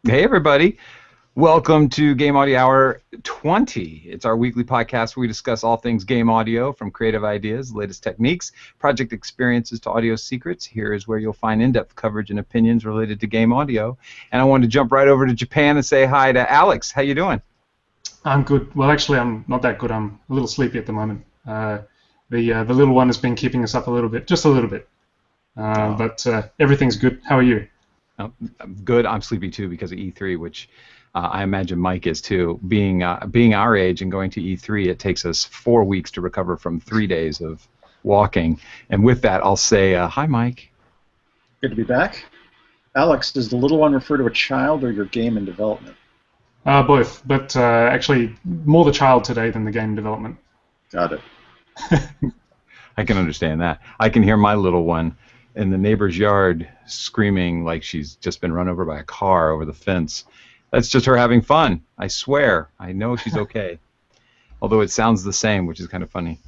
Hey, everybody. Welcome to Game Audio Hour 20. It's our weekly podcast where we discuss all things game audio, from creative ideas, latest techniques, project experiences to audio secrets. Here is where you'll find in-depth coverage and opinions related to game audio. And I wanted to jump right over to Japan and say hi to Alex. How you doing? I'm good. Well, actually, I'm not that good. I'm a little sleepy at the moment. The little one has been keeping us up a little bit, just a little bit. But everything's good. How are you? I'm good. I'm sleepy too because of E3, which I imagine Mike is too. Being our age and going to E3, it takes us 4 weeks to recover from 3 days of walking. And with that, I'll say hi, Mike. Good to be back. Alex, does the little one refer to a child or your game in development? Both, but actually more the child today than the game development. Got it. I can understand that. I can hear my little one in the neighbor's yard screaming like she's just been run over by a car over the fence. That's just her having fun. I swear. I know she's okay. Although it sounds the same, which is kind of funny.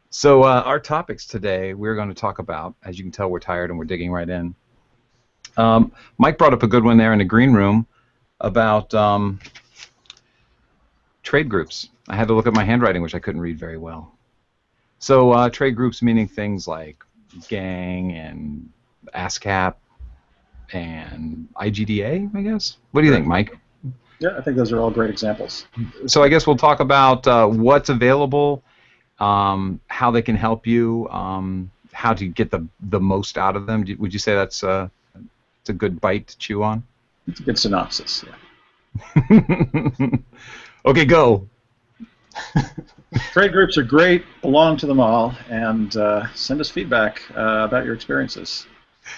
So our topics today, we're going to talk about, as you can tell, we're tired and we're digging right in. Mike brought up a good one there in the green room about trade groups. I had to look at my handwriting, which I couldn't read very well. So trade groups meaning things like G.A.N.G and ASCAP and IGDA, I guess. What do you think, Mike? Yeah, I think those are all great examples. So I guess we'll talk about what's available, how they can help you, how to get the most out of them. Would you say that's it's a good bite to chew on? It's a good synopsis, yeah. Okay, go. Trade groups are great. Belong to them all, and send us feedback about your experiences.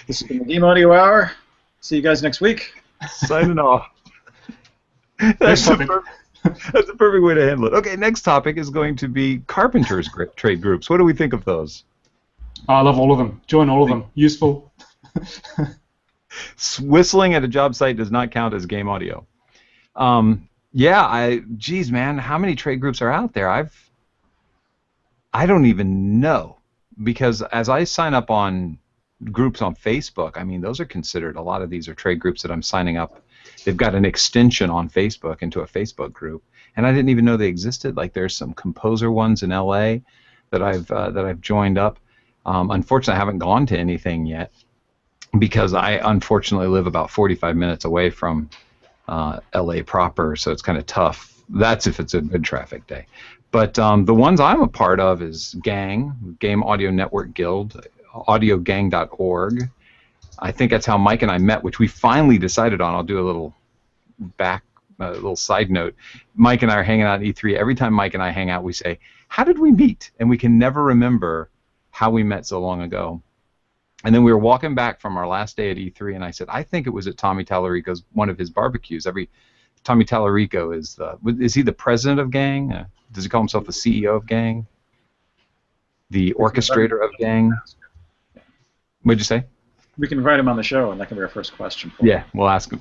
This has been the Game Audio Hour. See you guys next week. Signing off. That's a perfect way to handle it. Okay, next topic is going to be carpenters' trade groups. What do we think of those? I love all of them. Join all of them. Useful. Whistling at a job site does not count as game audio. Yeah, geez, man, how many trade groups are out there? I don't even know, because as I sign up on groups on Facebook, I mean, those are considered, a lot of these are trade groups that I'm signing up. They've got an extension on Facebook into a Facebook group, and I didn't even know they existed. Like, there's some composer ones in LA that I've joined up. Unfortunately, I haven't gone to anything yet because I unfortunately live about 45 minutes away from LA proper, so it's kind of tough. That's if it's a good traffic day. But the ones I'm a part of is G.A.N.G, Game Audio Network Guild, audiogang.org. I think that's how Mike and I met, which we finally decided on. I'll do a little side note. Mike and I are hanging out at E3. Every time Mike and I hang out, we say, "How did we meet?" And we can never remember how we met so long ago. And then we were walking back from our last day at E3, and I said, I think it was at Tommy Tallarico's, one of his barbecues. Tommy Tallarico is he the president of G.A.N.G? Does he call himself the CEO of G.A.N.G? The orchestrator of G.A.N.G? What'd you say? We can invite him on the show, and that can be our first question. Yeah, we'll ask him.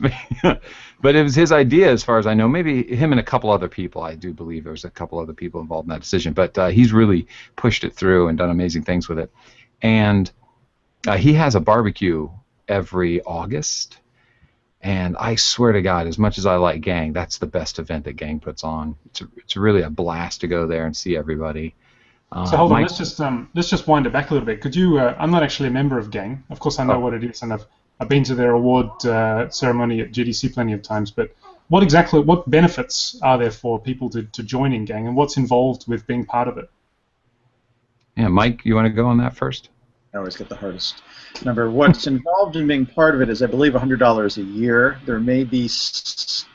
But it was his idea, as far as I know. Maybe him and a couple other people. I do believe there was a couple other people involved in that decision. But he's really pushed it through and done amazing things with it. And he has a barbecue every August, and I swear to God, as much as I like G.A.N.G, that's the best event that G.A.N.G puts on. It's really a blast to go there and see everybody. So hold on, let's just wind it back a little bit. Could you? I'm not actually a member of G.A.N.G. Of course, I know what it is, and I've been to their award ceremony at GDC plenty of times. But what benefits are there for people to join in G.A.N.G, and what's involved with being part of it? Yeah, Mike, you want to go on that first? I always get the hardest number. What's involved in being part of it is, I believe, $100 a year. There may be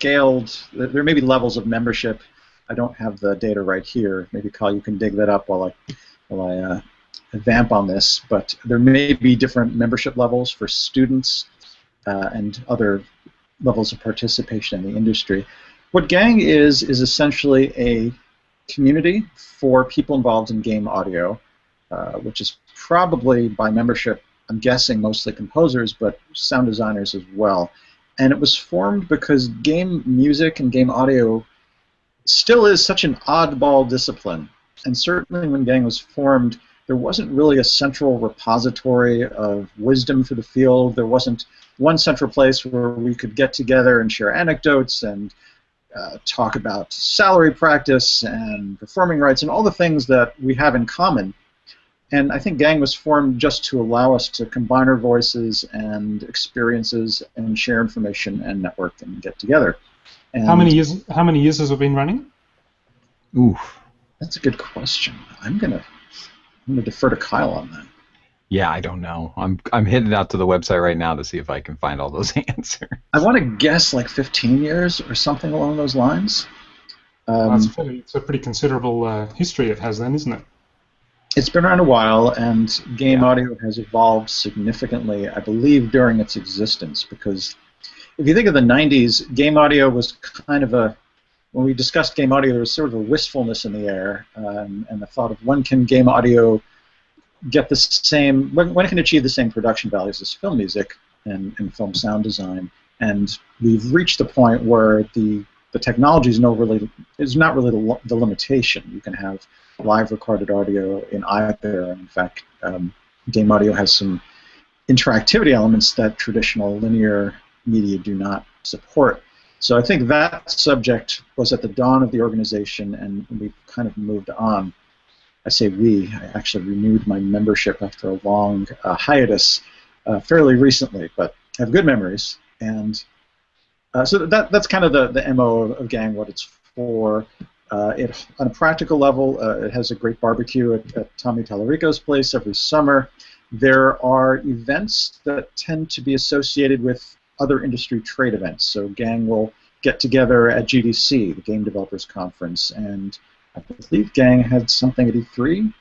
there may be levels of membership. I don't have the data right here. Maybe, Kyle, you can dig that up while I vamp on this. But there may be different membership levels for students and other levels of participation in the industry. What G.A.N.G is essentially a community for people involved in game audio, which is probably by membership, I'm guessing mostly composers, but sound designers as well. And it was formed because game music and game audio still is such an oddball discipline. And certainly when G.A.N.G was formed, there wasn't really a central repository of wisdom for the field. There wasn't one central place where we could get together and share anecdotes and talk about salary practice and performing rights and all the things that we have in common. And I think G.A.N.G was formed just to allow us to combine our voices and experiences and share information and network and get together. And how many years has it been running? Oof. That's a good question. I'm gonna defer to Kyle on that. Yeah, I don't know. I'm headed out to the website right now to see if I can find all those answers. I want to guess like 15 years or something along those lines. It's a pretty considerable history it has then, isn't it? It's been around a while, and game audio has evolved significantly, I believe, during its existence, because if you think of the 90s, game audio was kind of a, when we discussed game audio, there was sort of a wistfulness in the air, and the thought of when can game audio get the same, when it can achieve the same production values as film music and film sound design. And we've reached the point where the technology is not really the limitation. You can have live recorded audio in either. In fact, game audio has some interactivity elements that traditional linear media do not support. So I think that subject was at the dawn of the organization, and we've kind of moved on. I say we. I actually renewed my membership after a long hiatus fairly recently, but I have good memories. And so that's kind of the MO of G.A.N.G, what it's for. On a practical level, it has a great barbecue at Tommy Tallarico's place every summer. There are events that tend to be associated with other industry trade events. So G.A.N.G will get together at GDC, the Game Developers Conference, and I believe G.A.N.G had something at E3.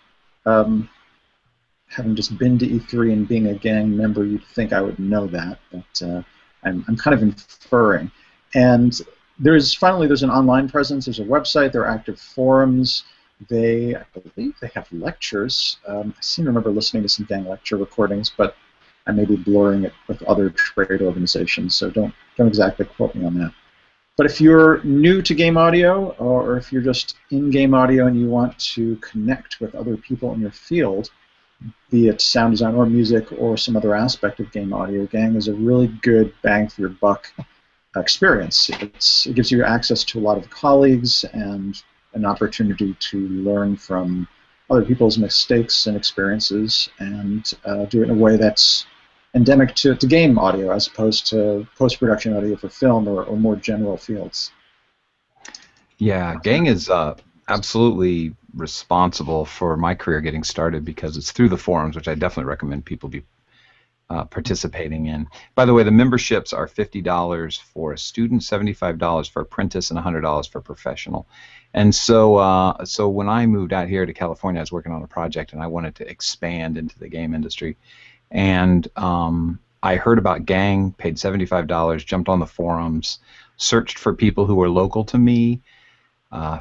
Having just been to E3 and being a G.A.N.G member, you'd think I would know that, but I'm kind of inferring. And there's an online presence. There's a website. There are active forums. I believe they have lectures. I seem to remember listening to some G.A.N.G lecture recordings, but I may be blurring it with other trade organizations, so don't exactly quote me on that. But if you're new to game audio, or if you're just in game audio and you want to connect with other people in your field, be it sound design or music or some other aspect of game audio, G.A.N.G is a really good bang for your buck experience. It gives you access to a lot of colleagues and an opportunity to learn from other people's mistakes and experiences, and do it in a way that's endemic to game audio as opposed to post-production audio for film or more general fields. Yeah, G.A.N.G is absolutely responsible for my career getting started because it's through the forums, which I definitely recommend people be participating in. By the way, the memberships are $50 for a student, $75 for apprentice, and $100 for professional. And so, so when I moved out here to California, I was working on a project, and I wanted to expand into the game industry. And I heard about G.A.N.G, paid $75, jumped on the forums, searched for people who were local to me,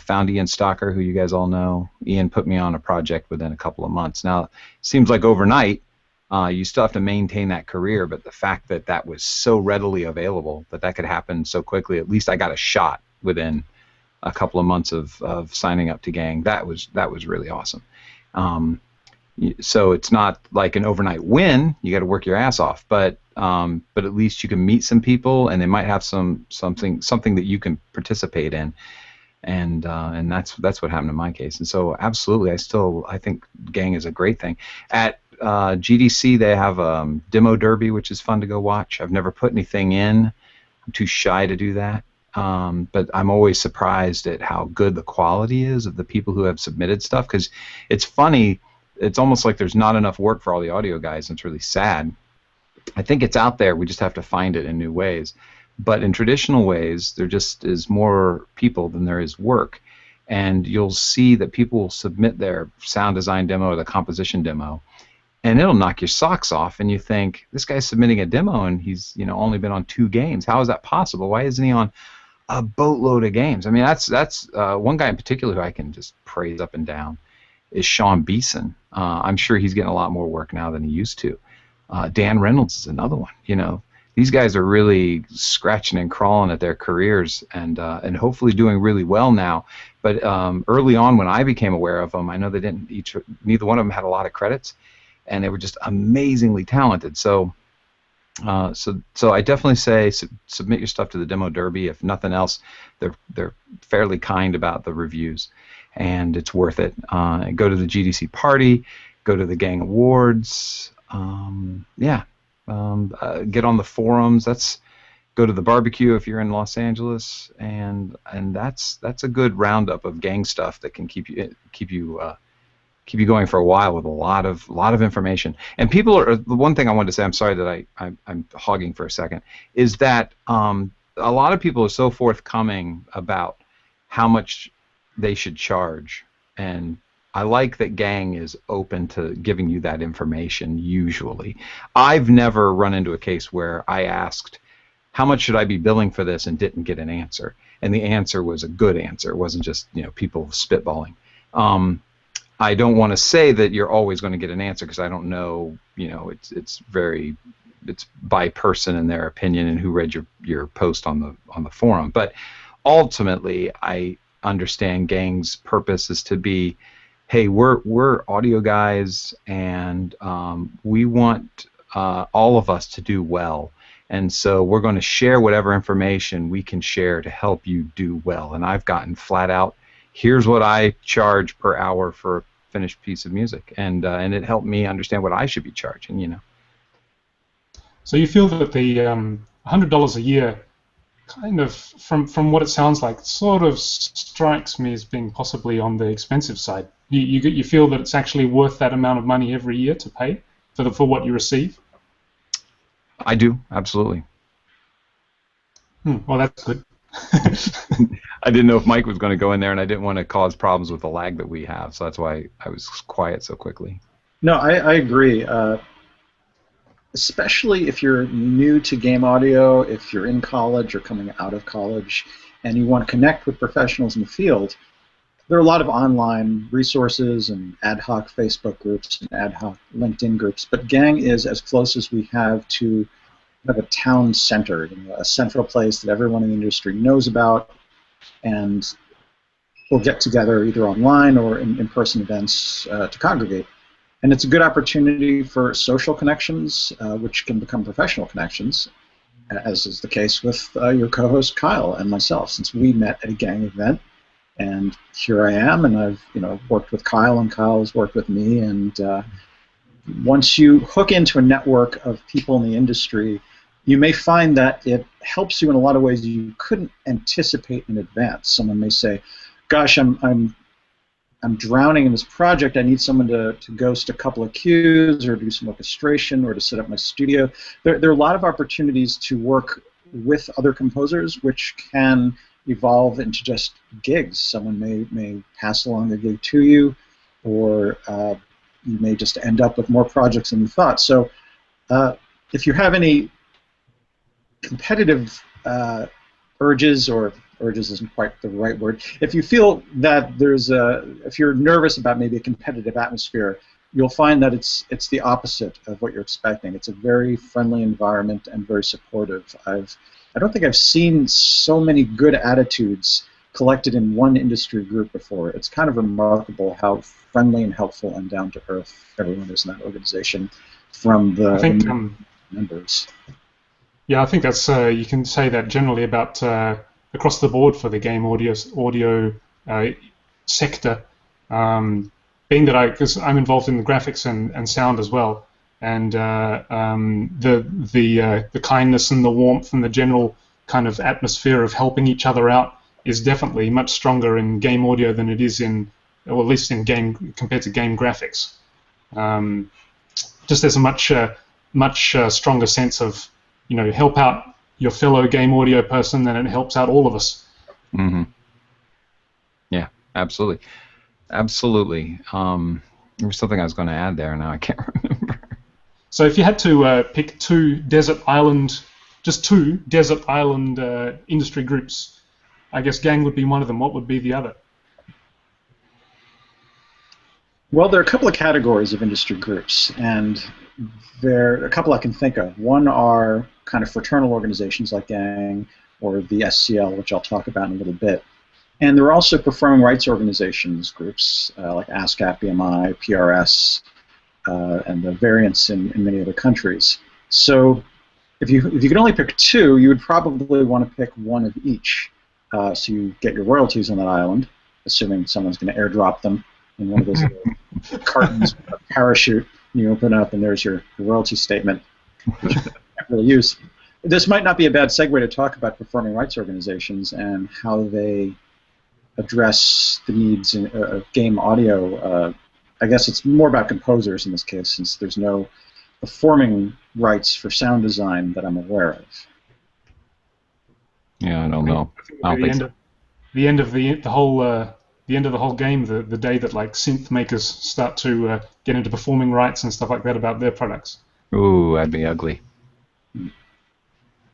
found Ian Stocker, who you guys all know. Ian put me on a project within a couple of months. Now, it seems like overnight, you still have to maintain that career, but the fact that that was so readily available, that could happen so quickly, at least I got a shot within a couple of months of signing up to G.A.N.G. That was really awesome. So it's not like an overnight win. You got to work your ass off, but at least you can meet some people, and they might have something that you can participate in, and that's what happened in my case. And so absolutely, I think G.A.N.G is a great thing. At GDC, they have a demo derby, which is fun to go watch. I've never put anything in. I'm too shy to do that. But I'm always surprised at how good the quality is of the people who have submitted stuff, because it's funny. It's almost like there's not enough work for all the audio guys, and it's really sad. I think it's out there. We just have to find it in new ways. But in traditional ways, there just is more people than there is work. And you'll see that people will submit their sound design demo or the composition demo, and it'll knock your socks off, and you think, this guy's submitting a demo, and he's only been on 2 games. How is that possible? Why isn't he on a boatload of games? I mean, that's one guy in particular who I can just praise up and down is Sean Beeson. I'm sure he's getting a lot more work now than he used to. Dan Reynolds is another one. these guys are really scratching and crawling at their careers and hopefully doing really well now. But early on, when I became aware of them, I know they didn't neither one of them had a lot of credits, and they were just amazingly talented. So I definitely say submit your stuff to the Demo Derby. If nothing else, they're fairly kind about the reviews, and it's worth it. Go to the GDC party, go to the G.A.N.G Awards. Get on the forums. Go to the barbecue if you're in Los Angeles, and that's a good roundup of G.A.N.G stuff that can keep you going for a while with a lot of information. And people are, the one thing I wanted to say, I'm sorry that I'm hogging for a second, is that a lot of people are so forthcoming about how much they should charge, and I like that G.A.N.G is open to giving you that information usually. I've never run into a case where I asked, how much should I be billing for this, and didn't get an answer. And the answer was a good answer. It wasn't just people spitballing. I don't want to say that you're always going to get an answer because I don't know. It's by person and their opinion and who read your post on the forum. But ultimately, I understand G.A.N.G's purpose is to be, hey, we're audio guys, and we want all of us to do well. And so we're going to share whatever information we can share to help you do well. And I've gotten flat out, here's what I charge per hour for a finished piece of music, and it helped me understand what I should be charging. So you feel that the $100 a year, kind of, from what it sounds like, sort of strikes me as being possibly on the expensive side. You feel that it's actually worth that amount of money every year to pay for what you receive? I do, absolutely. Well, that's good. I didn't know if Mike was going to go in there, and I didn't want to cause problems with the lag that we have, so that's why I was quiet so quickly. No, I agree. Especially if you're new to game audio, if you're in college or coming out of college, and you want to connect with professionals in the field, there are a lot of online resources and ad hoc Facebook groups and ad hoc LinkedIn groups, but G.A.N.G is as close as we have to kind of a town center, a central place that everyone in the industry knows about, and we'll get together either online or in in-person events to congregate. And it's a good opportunity for social connections, which can become professional connections, as is the case with your co-host Kyle and myself, since we met at a G.A.N.G event. And here I am, and I've worked with Kyle, and Kyle has worked with me. And once you hook into a network of people in the industry, you may find that it helps you in a lot of ways you couldn't anticipate in advance. Someone may say, "Gosh, I'm drowning in this project. I need someone to ghost a couple of cues, or do some orchestration, or to set up my studio." There are a lot of opportunities to work with other composers, which can evolve into just gigs. Someone may pass along a gig to you, or you may just end up with more projects than you thought. So if you have any competitive urges, or urges isn't quite the right word, if you feel that if you're nervous about maybe a competitive atmosphere, you'll find that it's the opposite of what you're expecting. It's a very friendly environment and very supportive. I don't think I've seen so many good attitudes collected in one industry group before. It's kind of remarkable how friendly and helpful and down to earth everyone is in that organization, from the members. Yeah, I think that's you can say that generally about across the board for the game audio sector. Being that because I'm involved in the graphics and sound as well, and the kindness and the warmth and the general kind of atmosphere of helping each other out is definitely much stronger in game audio than it is in, or at least in game compared to game graphics. Just there's a much stronger sense of help out your fellow game audio person than it helps out all of us. Mm-hmm. Yeah, absolutely. Absolutely. There was something I was going to add there, and now I can't remember. So if you had to pick two desert island industry groups, I guess G.A.N.G would be one of them. What would be the other? Well, there are a couple of categories of industry groups, and there are a couple I can think of. One are kind of fraternal organizations like G.A.N.G or the SCL, which I'll talk about in a little bit. And there are also performing rights organizations, groups like ASCAP, BMI, PRS, and the variants in many other countries. So if you could only pick two, you would probably want to pick one of each. So you get your royalties on that island, assuming someone's going to airdrop them in one of those little cartons with a parachute. You open up, and there's your royalty statement, which you can't really use. This might not be a bad segue to talk about performing rights organizations and how they address the needs of game audio. I guess it's more about composers in this case, since there's no performing rights for sound design that I'm aware of. Yeah, I don't know. I don't think so. The end of the whole game, the day that like synth makers start to get into performing rights and stuff like that about their products. Ooh, that'd be ugly.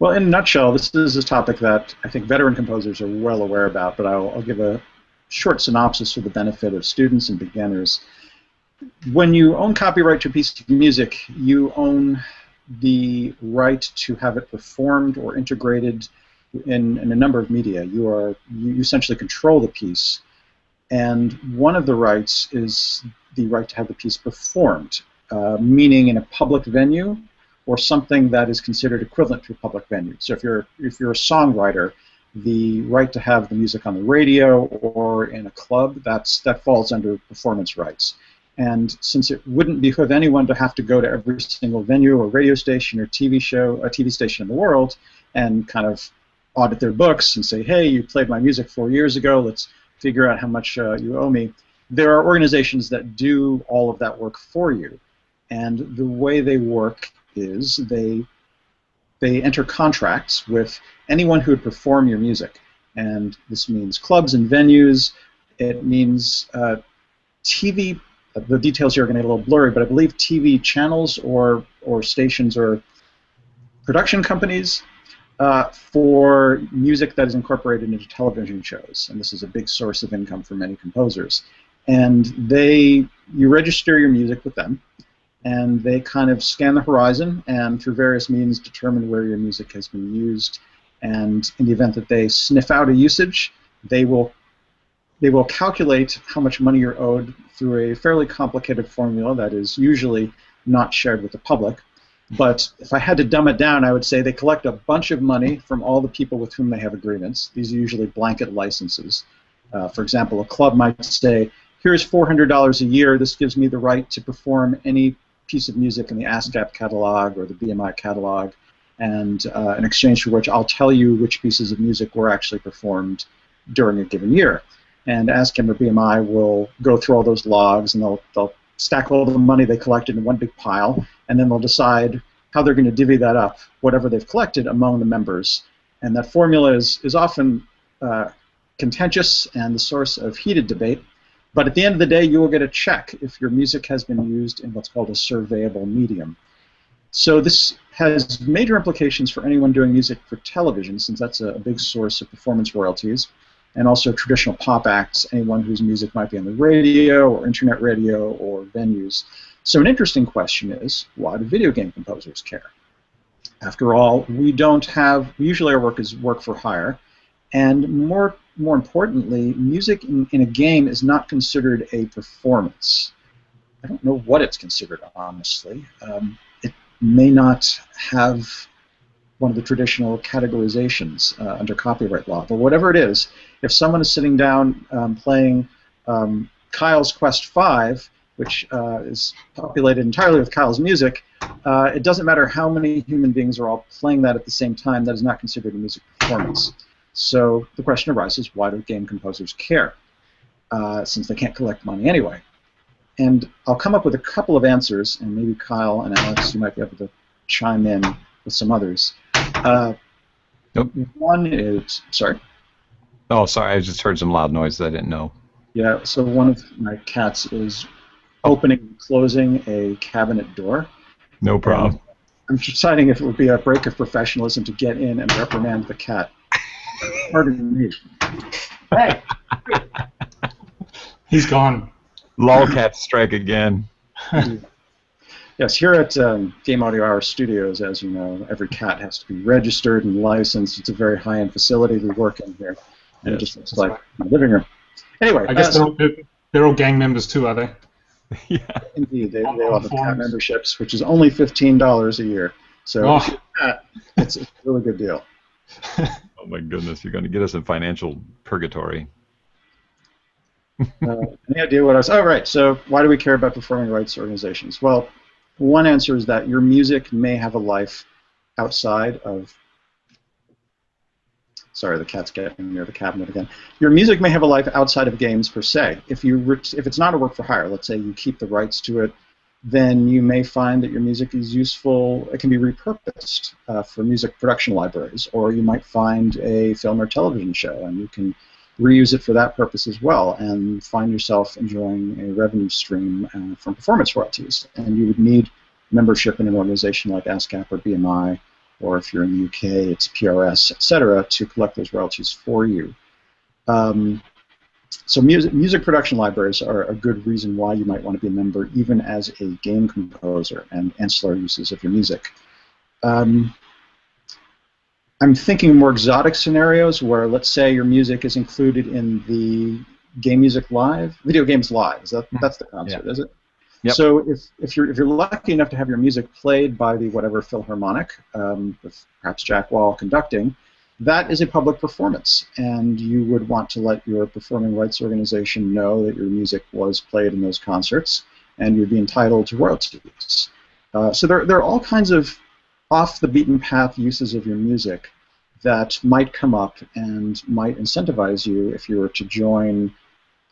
Well, in a nutshell, this is a topic that I think veteran composers are well aware about, but I'll give a short synopsis for the benefit of students and beginners. When you own copyright to a piece of music, you own the right to have it performed or integrated in a number of media. You essentially control the piece, and one of the rights is the right to have the piece performed, meaning in a public venue or something that is considered equivalent to a public venue. So if you're a songwriter, the right to have the music on the radio or in a club, that falls under performance rights. And since it wouldn't behoove anyone to have to go to every single venue or radio station or TV station in the world and kind of audit their books and say, hey, you played my music 4 years ago, let's figure out how much you owe me. There are organizations that do all of that work for you. And the way they work is they enter contracts with anyone who would perform your music. And this means clubs and venues. It means TV. The details here are going to get a little blurry, but I believe TV channels or stations or production companies for music that is incorporated into television shows. And this is a big source of income for many composers. And you register your music with them, and they kind of scan the horizon and through various means determine where your music has been used. And in the event that they sniff out a usage, they will calculate how much money you're owed through a fairly complicated formula that is usually not shared with the public. But if I had to dumb it down, I would say they collect a bunch of money from all the people with whom they have agreements. These are usually blanket licenses. For example, a club might say, here's $400 a year. This gives me the right to perform any piece of music in the ASCAP catalog or the BMI catalog, and in exchange for which I'll tell you which pieces of music were actually performed during a given year. And ASCAP or BMI will go through all those logs, and they'll stack all the money they collected in one big pile, and then they'll decide how they're going to divvy that up, whatever they've collected, among the members. And that formula is often contentious and the source of heated debate. But at the end of the day, you will get a check if your music has been used in what's called a surveyable medium. So this has major implications for anyone doing music for television, since that's a big source of performance royalties, and also traditional pop acts, anyone whose music might be on the radio or internet radio or venues. So an interesting question is, why do video game composers care? After all, usually our work is work for hire, and more importantly, music in a game is not considered a performance. I don't know what it's considered, honestly. It may not have one of the traditional categorizations under copyright law, but whatever it is, if someone is sitting down playing Kyle's Quest 5, which is populated entirely with Kyle's music, it doesn't matter how many human beings are all playing that at the same time, that is not considered a music performance. So the question arises, why do game composers care, since they can't collect money anyway? And I'll come up with a couple of answers, and maybe Kyle and Alex, you might be able to chime in with some others. Nope. One is, sorry? Oh, sorry, I just heard some loud noise that I didn't know. Yeah, so one of my cats is opening and closing a cabinet door. No problem. I'm deciding if it would be a break of professionalism to get in and reprimand the cat. Pardon me. Hey! He's gone. Lolcat strike again. Yes, here at Game Audio Hour Studios, as you know, every cat has to be registered and licensed. It's a very high-end facility we work in here. And it just looks like my living room. Anyway, I guess they're all gang members too, are they? Yeah. Indeed, they all have cat memberships, which is only $15 a year. So if you're a cat, it's a really good deal. Oh my goodness, you're going to get us in financial purgatory. Any idea what I was? Oh, right. So why do we care about performing rights organizations? Well, one answer is that your music may have a life outside of. Sorry, the cat's getting near the cabinet again. Your music may have a life outside of games per se. If it's not a work for hire, let's say you keep the rights to it, then you may find that your music is useful. It can be repurposed for music production libraries, or you might find a film or television show, and you can reuse it for that purpose as well, and find yourself enjoying a revenue stream from performance royalties. And you would need membership in an organization like ASCAP or BMI, or if you're in the UK, it's PRS, etc., to collect those royalties for you. So music production libraries are a good reason why you might want to be a member, even as a game composer and ancillary uses of your music. I'm thinking more exotic scenarios where, let's say, your music is included in the Game Music Live, Video Games Live. That's the concert, is it? Yep. So if you're lucky enough to have your music played by the whatever Philharmonic, with perhaps Jack Wall conducting, that is a public performance, and you would want to let your performing rights organization know that your music was played in those concerts, and you'd be entitled to royalties. So there are all kinds of off-the-beaten-path uses of your music that might come up and might incentivize you if you were to join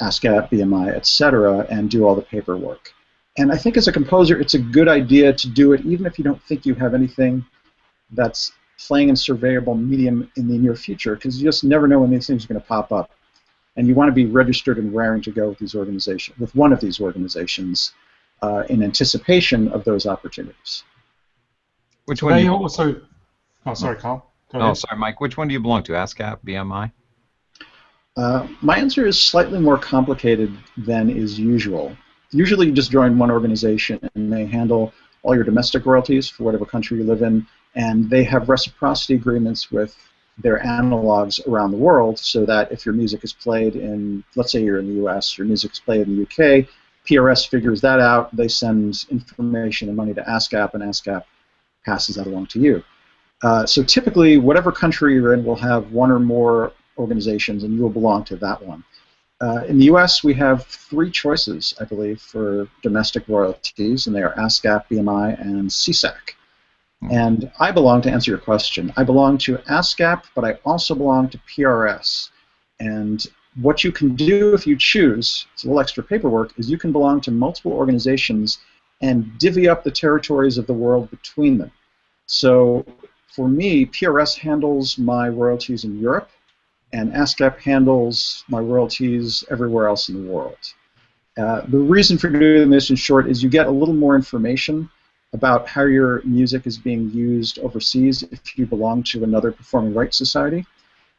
ASCAP, BMI, etc., and do all the paperwork. And I think as a composer, it's a good idea to do it even if you don't think you have anything that's playing in surveyable medium in the near future, because you just never know when these things are going to pop up. And you want to be registered and raring to go with these organizations, with one of these organizations, in anticipation of those opportunities. Which one? They also. Oh, sorry, Carl. Go ahead. Sorry, Mike. Which one do you belong to? ASCAP, BMI? My answer is slightly more complicated than is usual. Usually, you just join one organization, and they handle all your domestic royalties for whatever country you live in, and they have reciprocity agreements with their analogs around the world, so that if your music is played in, let's say you're in the U.S., your music is played in the UK, PRS figures that out. They send information and money to ASCAP, and ASCAP passes that along to you. So typically, whatever country you're in will have one or more organizations, and you will belong to that one. In the U.S., we have 3 choices, I believe, for domestic royalties, and they are ASCAP, BMI, and CSAC. And I belong, to answer your question, I belong to ASCAP, but I also belong to PRS. And what you can do if you choose, it's a little extra paperwork, is you can belong to multiple organizations and divvy up the territories of the world between them. So for me, PRS handles my royalties in Europe, and ASCAP handles my royalties everywhere else in the world. The reason for doing this, in short, is you get a little more information about how your music is being used overseas if you belong to another performing rights society.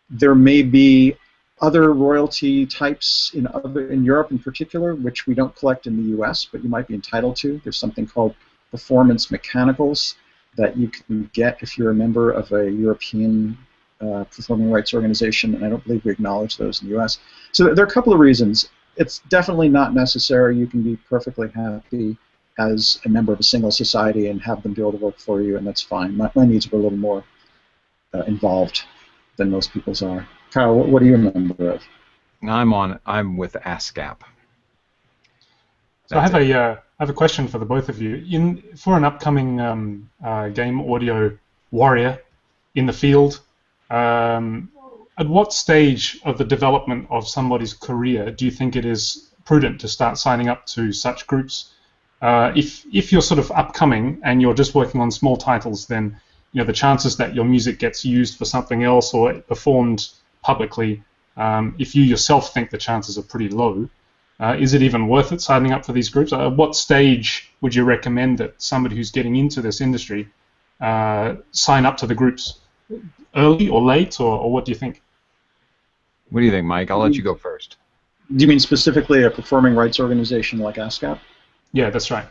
There may be other royalty types in Europe in particular, which we don't collect in the US, but you might be entitled to. There's something called performance mechanicals that you can get if you're a member of a European performing rights organization, and I don't believe we acknowledge those in the US. So there are a couple of reasons. It's definitely not necessary. You can be perfectly happy as a member of a single society and have them do all the work for you, and that's fine. My needs are a little more involved than most people's are. Kyle, what are you a member of? I'm with ASCAP. So I have a question for the both of you. For an upcoming game audio warrior in the field, at what stage of the development of somebody's career do you think it is prudent to start signing up to such groups? If you're sort of upcoming and you're just working on small titles, then the chances that your music gets used for something else or performed publicly, if you yourself think the chances are pretty low, is it even worth it signing up for these groups? At what stage would you recommend that somebody who's getting into this industry sign up to the groups? Early or late, or what do you think? What do you think, Mike? I'll let you go first. Do you mean specifically a performing rights organization like ASCAP? Yeah, that's right.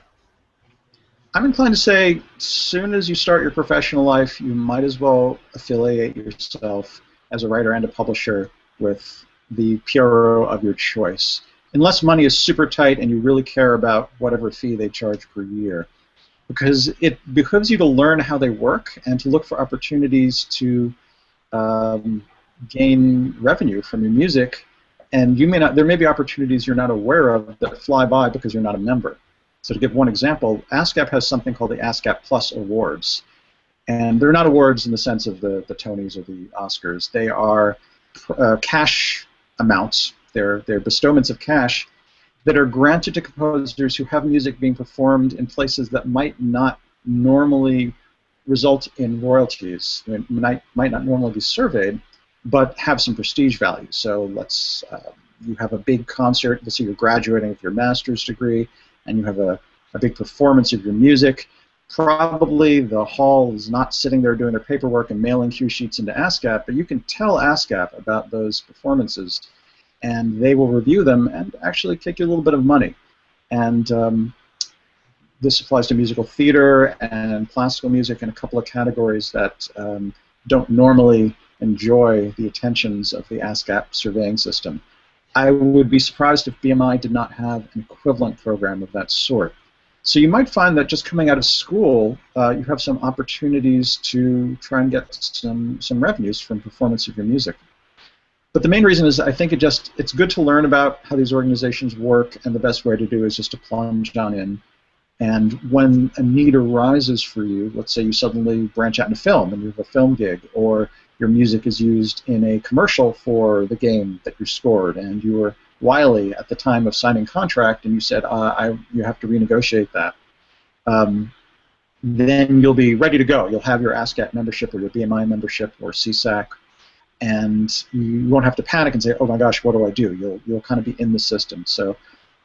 I'm inclined to say, as soon as you start your professional life, you might as well affiliate yourself as a writer and a publisher with the PRO of your choice. Unless money is super tight and you really care about whatever fee they charge per year. Because it behooves you to learn how they work and to look for opportunities to gain revenue from your music. And there may be opportunities you're not aware of that fly by because you're not a member. So to give one example, ASCAP has something called the ASCAP Plus Awards. And they're not awards in the sense of the Tonys or the Oscars. They are cash amounts. They're bestowments of cash that are granted to composers who have music being performed in places that might not normally result in royalties, might not normally be surveyed, but have some prestige value. So let's you have a big concert, let's say you're graduating with your master's degree, and you have a big performance of your music. Probably the hall is not sitting there doing their paperwork and mailing cue sheets into ASCAP, but you can tell ASCAP about those performances, and they will review them and actually kick you a little bit of money. And this applies to musical theater and classical music and a couple of categories that don't normally enjoy the attentions of the ASCAP surveying system. I would be surprised if BMI did not have an equivalent program of that sort. So you might find that just coming out of school, you have some opportunities to try and get some revenues from performance of your music. But the main reason is I think it's good to learn about how these organizations work, and the best way to do is just to plunge on in. And when a need arises for you, let's say you suddenly branch out into film and you have a film gig, or your music is used in a commercial for the game that you scored, and you were wily at the time of signing contract, and you said, you have to renegotiate that. Then you'll be ready to go. You'll have your ASCAP membership or your BMI membership or CSAC, and you won't have to panic and say, oh my gosh, what do I do? You'll kind of be in the system. So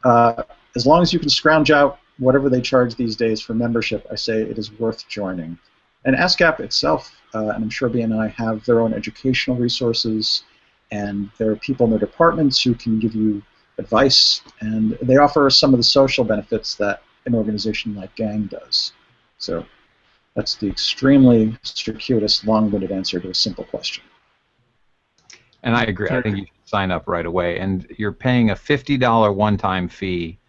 as long as you can scrounge out whatever they charge these days for membership, I say it is worth joining. And ASCAP itself, and I'm sure BNI, have their own educational resources, and there are people in their departments who can give you advice, and they offer some of the social benefits that an organization like G.A.N.G does. So that's the extremely circuitous, long-winded answer to a simple question. And I agree. I think you should sign up right away. And you're paying a $50 one-time fee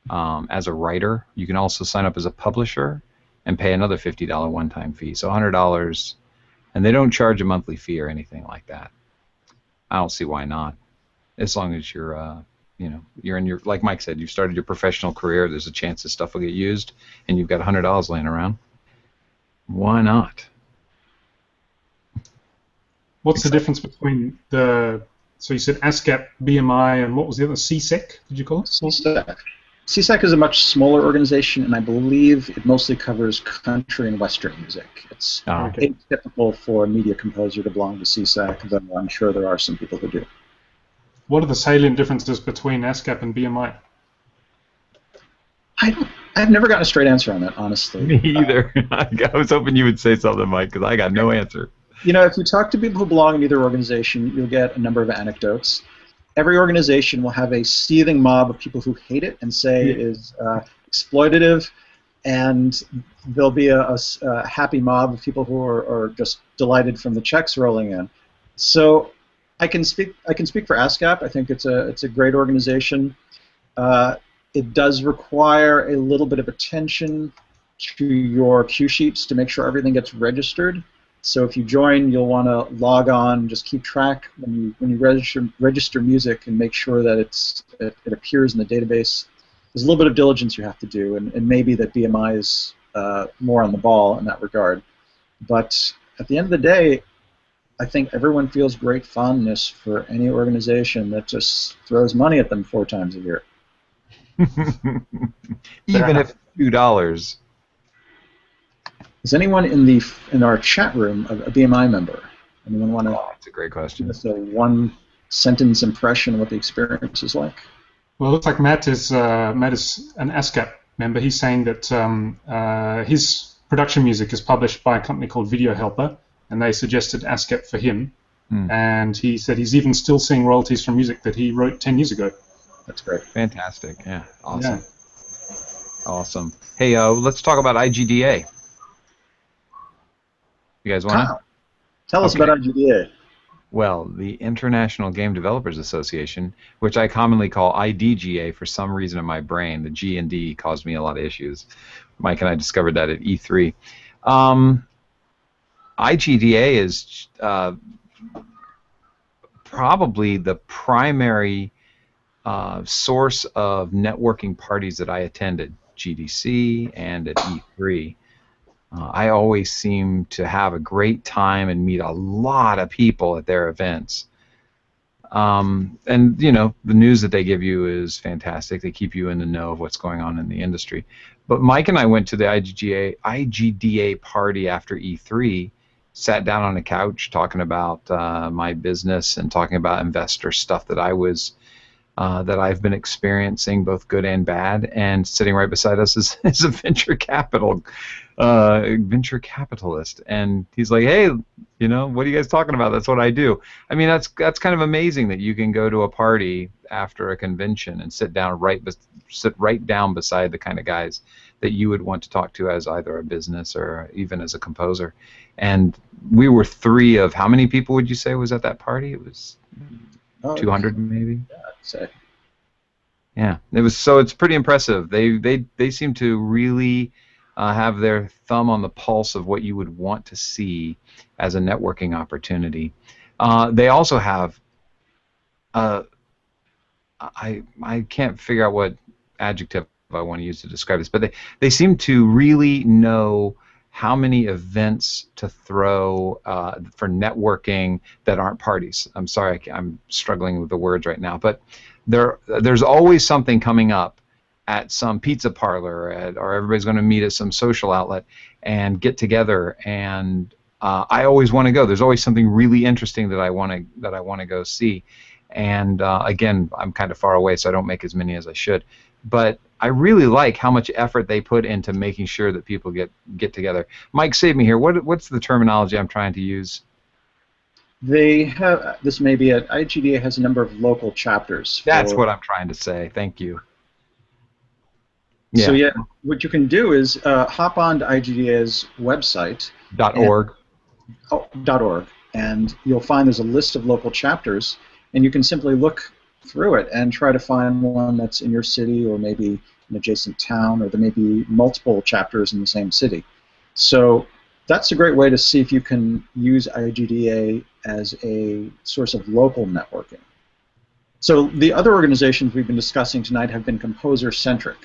as a writer. You can also sign up as a publisher and pay another $50 one-time fee. So $100, and they don't charge a monthly fee or anything like that. I don't see why not. As long as you're, you're in your, like Mike said, you've started your professional career. There's a chance this stuff will get used, and you've got $100 laying around. Why not? What's the difference between so you said ASCAP, BMI, and what was the other, CSEC, did you call it? CSEC. CSEC is a much smaller organization, and I believe it mostly covers country and Western music. It's atypical for a media composer to belong to CSEC, though I'm sure there are some people who do. What are the salient differences between ASCAP and BMI? I've never gotten a straight answer on that, honestly. Me either. I was hoping you would say something, Mike, because I got no answer. If you talk to people who belong in either organization, you'll get a number of anecdotes. Every organization will have a seething mob of people who hate it and say it is exploitative, and there'll be a happy mob of people who are just delighted from the checks rolling in. So I can speak for ASCAP. I think it's a great organization. It does require a little bit of attention to your cue sheets to make sure everything gets registered. So if you join, you'll want to log on, just keep track when you register music, and make sure that it appears in the database. There's a little bit of diligence you have to do, and maybe that BMI is more on the ball in that regard. But at the end of the day, I think everyone feels great fondness for any organization that just throws money at them 4 times a year. Even if $2. Is anyone in our chat room a BMI member? Anyone want to? Oh, that's a great question. Give us a 1-sentence impression of what the experience is like. Well, it looks like Matt is an ASCAP member. He's saying that his production music is published by a company called Video Helper, and they suggested ASCAP for him. And he said he's even still seeing royalties from music that he wrote 10 years ago. That's great. Fantastic. Yeah. Awesome. Awesome. Hey, let's talk about IGDA. You guys want to? Tell us about IGDA. Well, the International Game Developers Association, which I commonly call IDGA for some reason in my brain. The G and D caused me a lot of issues. Mike and I discovered that at E3. IGDA is probably the primary source of networking parties that I attended, GDC and at E3. I always seem to have a great time and meet a lot of people at their events. And, you know, the news that they give you is fantastic. They keep you in the know of what's going on in the industry. But Mike and I went to the IGDA party after E3, sat down on a couch talking about my business and talking about investor stuff that I've been experiencing, both good and bad, and sitting right beside us is a venture capitalist, and he's like, "Hey, you know, what are you guys talking about? That's what I do." I mean, that's kind of amazing that you can go to a party after a convention and sit right down beside the kind of guys that you would want to talk to as either a business or even as a composer. And we were 3 of how many people would you say was at that party? It was 200 maybe. Yeah, I'd say. Yeah, it was. So it's pretty impressive. They seem to really have their thumb on the pulse of what you would want to see as a networking opportunity. They also have. I can't figure out what adjective I want to use to describe this, but they seem to really know how many events to throw for networking that aren't parties. I'm sorry, I'm struggling with the words right now, but there's always something coming up at some pizza parlor, or everybody's going to meet at some social outlet and get together. And I always want to go. There's always something really interesting that I want to go see. And again, I'm kind of far away, so I don't make as many as I should. But I really like how much effort they put into making sure that people get together. Mike, save me here. What's the terminology I'm trying to use? They have, this may be it, IGDA has a number of local chapters. That's what I'm trying to say. Thank you. Yeah. So yeah, what you can do is hop on to IGDA's website. .org. .org. And you'll find there's a list of local chapters, and you can simply look through it and try to find one that's in your city or maybe an adjacent town, or there may be multiple chapters in the same city. So that's a great way to see if you can use IGDA as a source of local networking. So the other organizations we've been discussing tonight have been composer-centric,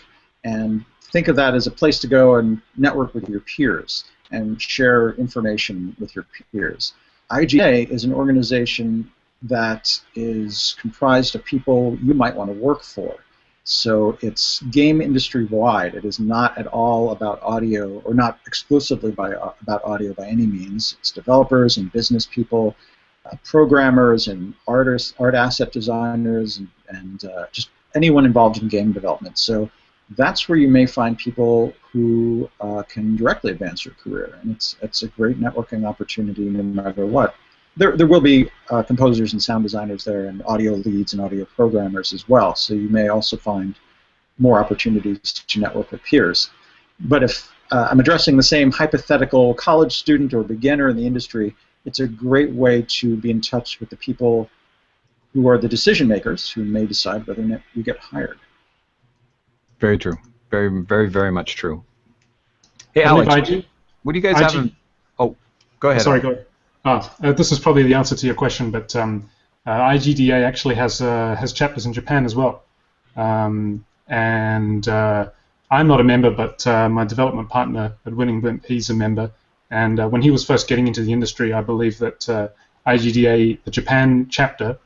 and think of that as a place to go and network with your peers and share information with your peers. IGDA is an organization that is comprised of people you might want to work for. So it's game industry wide. It is not at all about audio, or not exclusively about audio by any means. It's developers and business people, programmers and artists, art asset designers, and just anyone involved in game development. So that's where you may find people who can directly advance your career, and it's a great networking opportunity no matter what. There will be composers and sound designers there, and audio leads and audio programmers as well, so you may also find more opportunities to network with peers. But if I'm addressing the same hypothetical college student or beginner in the industry, it's a great way to be in touch with the people who are the decision makers who may decide whether or not you get hired. Very true. Very, very, very much true. Hey, Alex, what do you guys have in... Oh, go ahead. Sorry, go ahead. This is probably the answer to your question, but IGDA actually has chapters in Japan as well. And I'm not a member, but my development partner at Winning Blimp, he's a member. And when he was first getting into the industry, I believe that IGDA, the Japan chapter,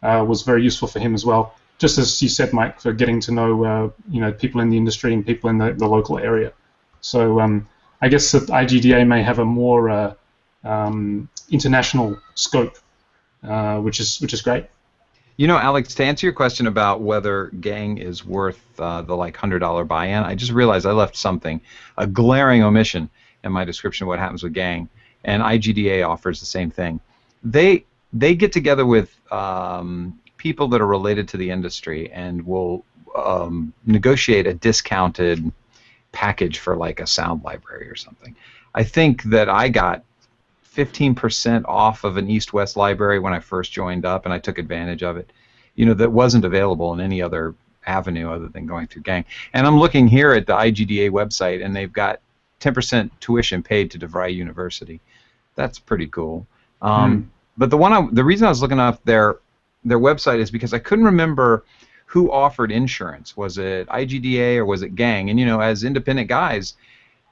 was very useful for him as well. Just as you said, Mike, for getting to know people in the industry and people in the local area. So I guess that IGDA may have a more international scope, which is great. You know, Alex, to answer your question about whether G.A.N.G is worth the like $100 buy-in, I just realized I left something, a glaring omission in my description of what happens with G.A.N.G, and IGDA offers the same thing. They get together with people that are related to the industry and will negotiate a discounted package for like a sound library or something. I think that I got 15% off of an East-West library when I first joined up, and I took advantage of it. You know, that wasn't available in any other avenue other than going through G.A.N.G. And I'm looking here at the IGDA website, and they've got 10% tuition paid to DeVry University. That's pretty cool. But the reason I was looking up their website is because I couldn't remember who offered insurance. Was it IGDA or was it G.A.N.G? And you know, as independent guys,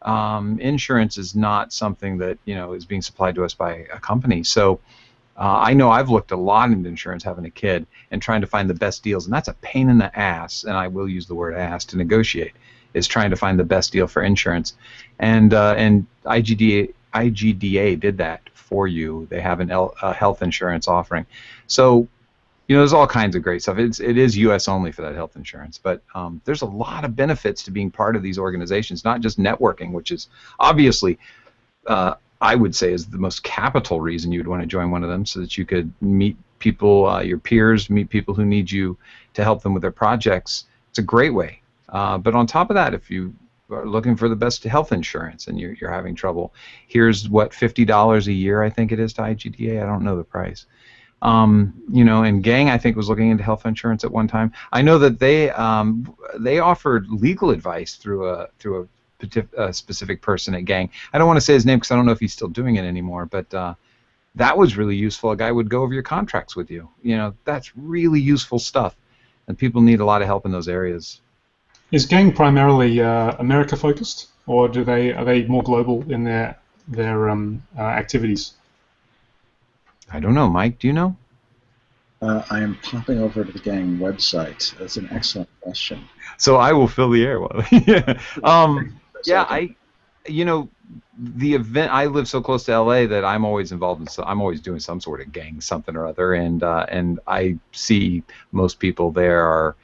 insurance is not something that, you know, is being supplied to us by a company. So I know I've looked a lot into insurance having a kid and trying to find the best deals, and that's a pain in the ass, and I will use the word ass to negotiate, is trying to find the best deal for insurance. And IGDA did that for you. They have a health insurance offering. So, you know, there's all kinds of great stuff. It is U.S. only for that health insurance, but there's a lot of benefits to being part of these organizations, not just networking, which is obviously, I would say, is the most capital reason you'd want to join one of them, so that you could meet people, your peers, meet people who need you to help them with their projects. It's a great way. But on top of that, if you are looking for the best health insurance and you're having trouble, here's what, $50 a year I think it is to IGDA. I don't know the price. You know, and G.A.N.G, I think, was looking into health insurance at one time. I know that they offered legal advice through a specific person at G.A.N.G. I don't want to say his name because I don't know if he's still doing it anymore, but that was really useful. A guy would go over your contracts with you. You know, that's really useful stuff, and people need a lot of help in those areas. Is G.A.N.G primarily America focused, or are they more global in their activities? I don't know, Mike. Do you know? I am popping over to the G.A.N.G website. That's an excellent question. So I will fill the air while. Yeah, you know, the event. I live so close to L.A. that I'm always involved in. I'm always doing some sort of G.A.N.G something or other, and I see most people there are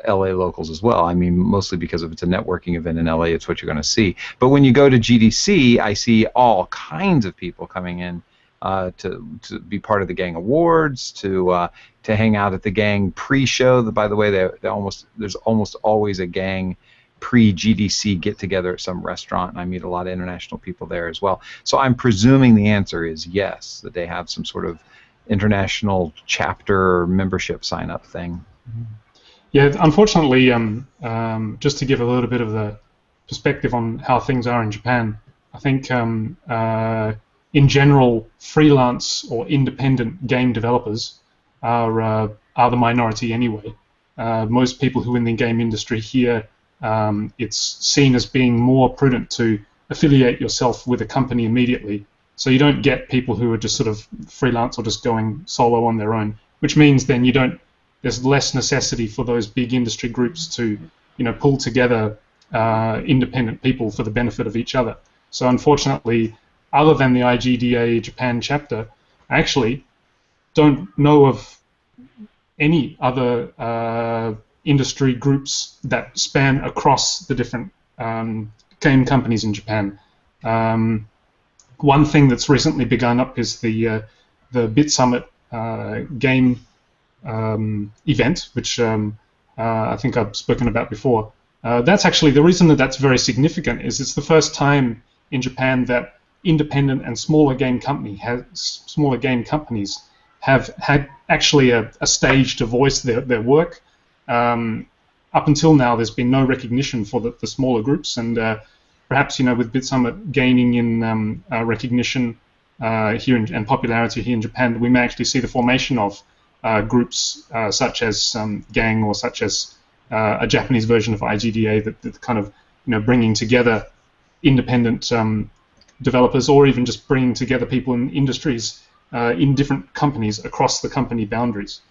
L.A. locals as well. I mean, mostly because if it's a networking event in L.A., it's what you're going to see. But when you go to GDC, I see all kinds of people coming in. To be part of the G.A.N.G Awards, to hang out at the G.A.N.G pre-show. By the way, there's almost always a G.A.N.G pre-GDC get-together at some restaurant, and I meet a lot of international people there as well. So I'm presuming the answer is yes, that they have some sort of international chapter or membership sign-up thing. Yeah, unfortunately, just to give a little bit of the perspective on how things are in Japan, I think in general, freelance or independent game developers are the minority anyway. Most people who are in the game industry here, it's seen as being more prudent to affiliate yourself with a company immediately, so you don't get people who are just sort of freelance or just going solo on their own. Which means then there's less necessity for those big industry groups to, you know, pull together independent people for the benefit of each other. So unfortunately, other than the IGDA Japan chapter, I actually don't know of any other industry groups that span across the different game companies in Japan. One thing that's recently begun up is the BitSummit game event, which I think I've spoken about before. That's actually the reason that's very significant. Is it's the first time in Japan that independent and smaller game companies have had actually a stage to voice their work. Up until now, there's been no recognition for the smaller groups, and perhaps, you know, with BitSummit gaining in recognition here and popularity here in Japan, we may actually see the formation of groups such as G.A.N.G or such as a Japanese version of IGDA that kind of, you know, bringing together independent developers, or even just bringing together people in industries in different companies across the company boundaries.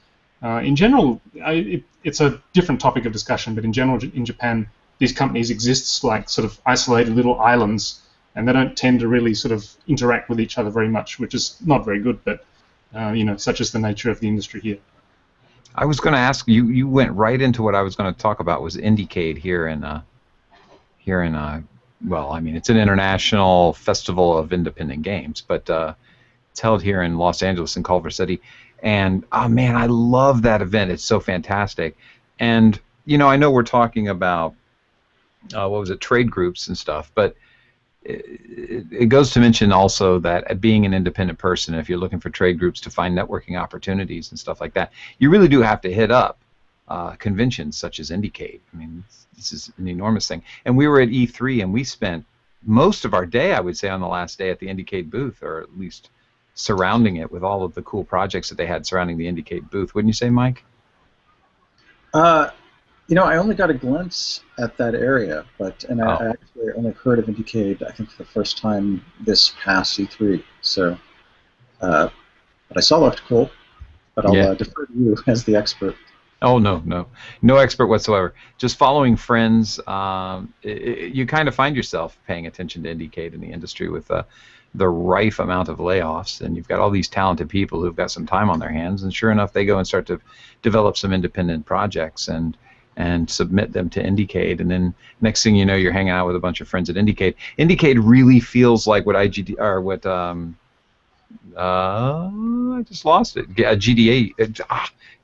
In general, it's a different topic of discussion, but in general, in Japan, these companies exist like sort of isolated little islands, and they don't tend to really sort of interact with each other very much, which is not very good, but you know, such is the nature of the industry here. I was going to ask you. You went right into what I was going to talk about. Was IndieCade here in well, I mean, it's an international festival of independent games, but it's held here in Los Angeles in Culver City. And, oh, man, I love that event. It's so fantastic. And, you know, I know we're talking about what was it, trade groups and stuff. But it goes to mention also that being an independent person, if you're looking for trade groups to find networking opportunities and stuff like that, you really do have to hit up conventions such as IndieCade. I mean, this is an enormous thing. And we were at E3, and we spent most of our day, I would say, on the last day at the IndieCade booth, or at least surrounding it with all of the cool projects that they had surrounding the IndieCade booth. Wouldn't you say, Mike? You know, I only got a glimpse at that area, but I actually only heard of IndieCade, I think, for the first time this past E3. So, but I saw it looked cool. But I'll defer to you as the expert. Oh, no expert whatsoever. Just following friends. You kind of find yourself paying attention to IndieCade in the industry with the rife amount of layoffs, and you've got all these talented people who've got some time on their hands, and sure enough, they go and start to develop some independent projects and submit them to IndieCade, and then next thing you know, you're hanging out with a bunch of friends at IndieCade. IndieCade really feels like what IGDA, or what I just lost it. GDA,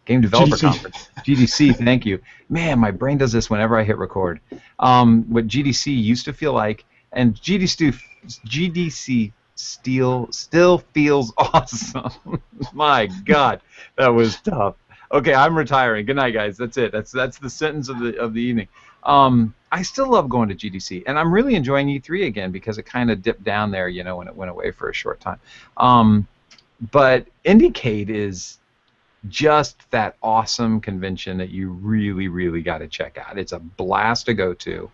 Game Developer Conference. GDC, thank you. Man, my brain does this whenever I hit record. What GDC used to feel like, and GDC still feels awesome. My God, that was tough. Okay, I'm retiring. Good night, guys. That's it. That's the sentence of the evening. I still love going to GDC, and I'm really enjoying E3 again because it kind of dipped down there, you know, when it went away for a short time. But IndieCade is just that awesome convention that you really, really got to check out. It's a blast to go to.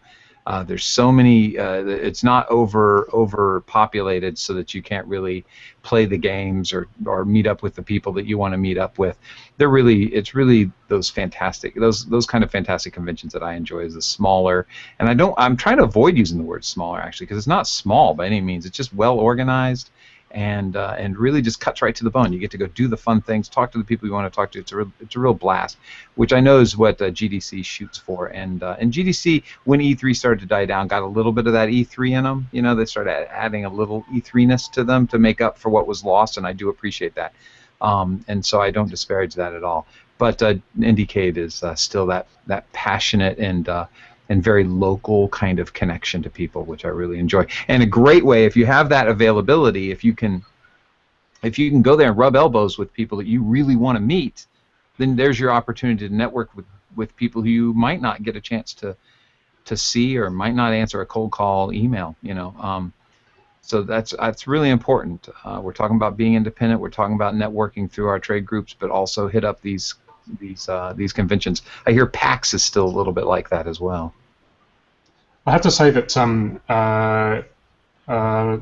There's so many. It's not overpopulated so that you can't really play the games or meet up with the people that you want to meet up with. It's really those fantastic, those kind of fantastic conventions that I enjoy. Is the smaller, and I'm trying to avoid using the word smaller actually, because it's not small by any means. It's just well organized. And really just cuts right to the bone. You get to go do the fun things, talk to the people you want to talk to. It's a real blast, which I know is what GDC shoots for. And GDC, when E3 started to die down, got a little bit of that E3 in them. You know, they started adding a little E3-ness to them to make up for what was lost, and I do appreciate that. And so I don't disparage that at all. But IndieCade is still that passionate and very local kind of connection to people, which I really enjoy. And a great way, if you have that availability, if you can go there and rub elbows with people that you really want to meet, then there's your opportunity to network with people who you might not get a chance to see, or might not answer a cold call email, you know. So that's really important. We're talking about being independent. We're talking about networking through our trade groups, but also hit up these conventions. I hear PAX is still a little bit like that as well. I have to say that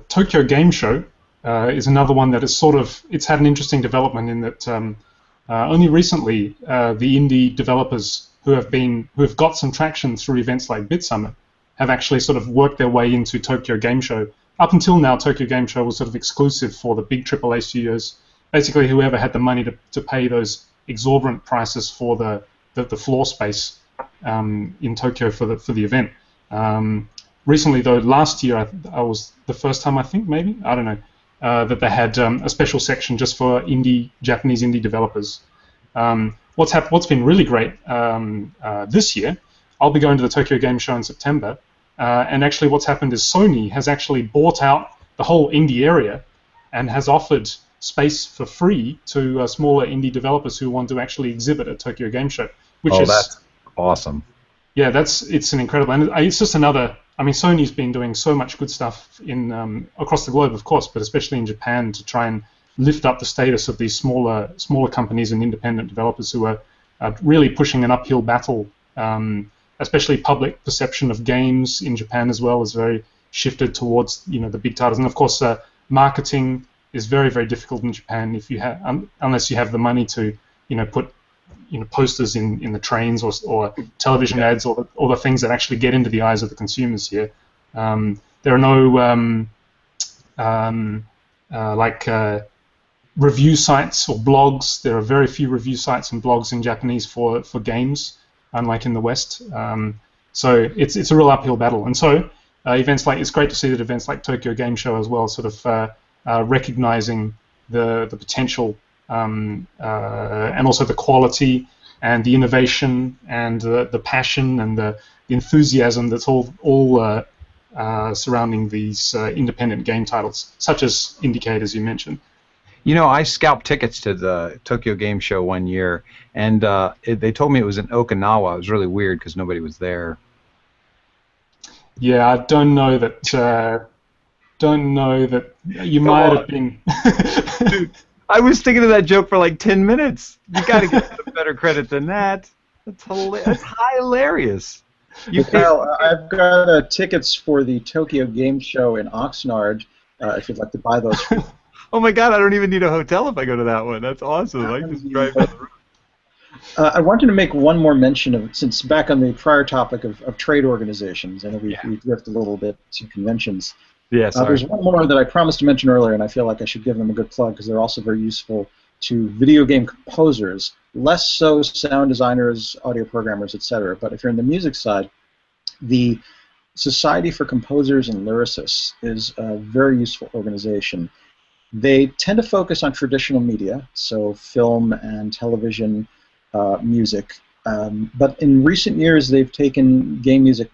Tokyo Game Show is another one that is it's had an interesting development in that only recently the indie developers who have got some traction through events like BitSummit have actually sort of worked their way into Tokyo Game Show. Up until now, Tokyo Game Show was sort of exclusive for the big AAA studios, basically whoever had the money to pay those exorbitant prices for the floor space in Tokyo for the event. Recently, though, last year I was the first time, I think, maybe, I don't know, that they had a special section just for Japanese indie developers. What's been really great this year, I'll be going to the Tokyo Game Show in September, and actually what's happened is Sony has actually bought out the whole indie area and has offered space for free to smaller indie developers who want to actually exhibit at Tokyo Game Show. That's awesome. Yeah, it's an incredible, and it's just another. I mean, Sony's been doing so much good stuff in across the globe, of course, but especially in Japan to try and lift up the status of these smaller companies and independent developers who are really pushing an uphill battle. Especially public perception of games in Japan as well is very shifted towards the big titles, and of course marketing is very, very difficult in Japan if you unless you have the money to put posters in the trains or television ads or the things that actually get into the eyes of the consumers here. There are no review sites or blogs. There are very few review sites and blogs in Japanese for games, unlike in the West. So it's a real uphill battle. And so it's great to see that events like Tokyo Game Show as well sort of recognizing the potential and also the quality and the innovation and the passion and the enthusiasm that's all surrounding these independent game titles, such as IndieCade, as you mentioned. You know, I scalped tickets to the Tokyo Game Show one year, and they told me it was in Okinawa. It was really weird because nobody was there. Yeah, I don't know that. Don't know that you might have been. Dude, I was thinking of that joke for like 10 minutes. You got to get some better credit than that. That's hilarious. Kyle, I've got tickets for the Tokyo Game Show in Oxnard. If you'd like to buy those. Oh my God! I don't even need a hotel if I go to that one. That's awesome. I can just drive down the road. I wanted to make one more mention of, since back on the prior topic of trade organizations, I know we drift a little bit to conventions. Yeah, there's one more that I promised to mention earlier, and I feel like I should give them a good plug because they're also very useful to video game composers, less so sound designers, audio programmers, etc. But if you're in the music side, the Society for Composers and Lyricists is a very useful organization. They tend to focus on traditional media, so film and television, music, but in recent years they've taken game music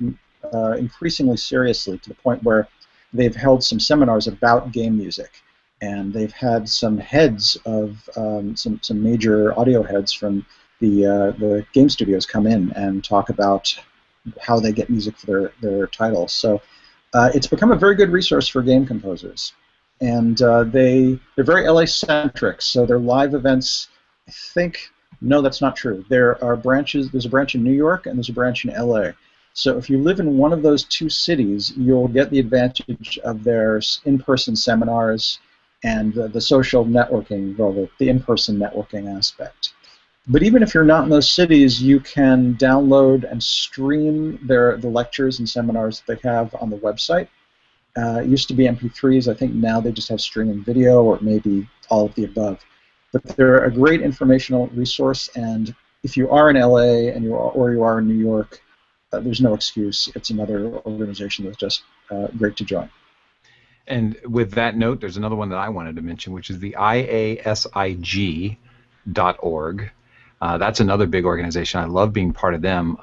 increasingly seriously to the point where they've held some seminars about game music, and they've had some heads of some major audio heads from the game studios come in and talk about how they get music for their titles. So it's become a very good resource for game composers. And they're very LA-centric, so their live events, I think, no, that's not true. There are branches, there's a branch in New York and there's a branch in LA. So if you live in one of those two cities, you'll get the advantage of their in-person seminars and the social networking, well, the in-person networking aspect. But even if you're not in those cities, you can download and stream the lectures and seminars that they have on the website. It used to be MP3s. I think now they just have streaming video, or maybe all of the above. But they're a great informational resource, and if you are in LA and you are in New York, there's no excuse. It's another organization that's just great to join. And with that note, there's another one that I wanted to mention, which is the IASIG.org. That's another big organization. I love being part of them.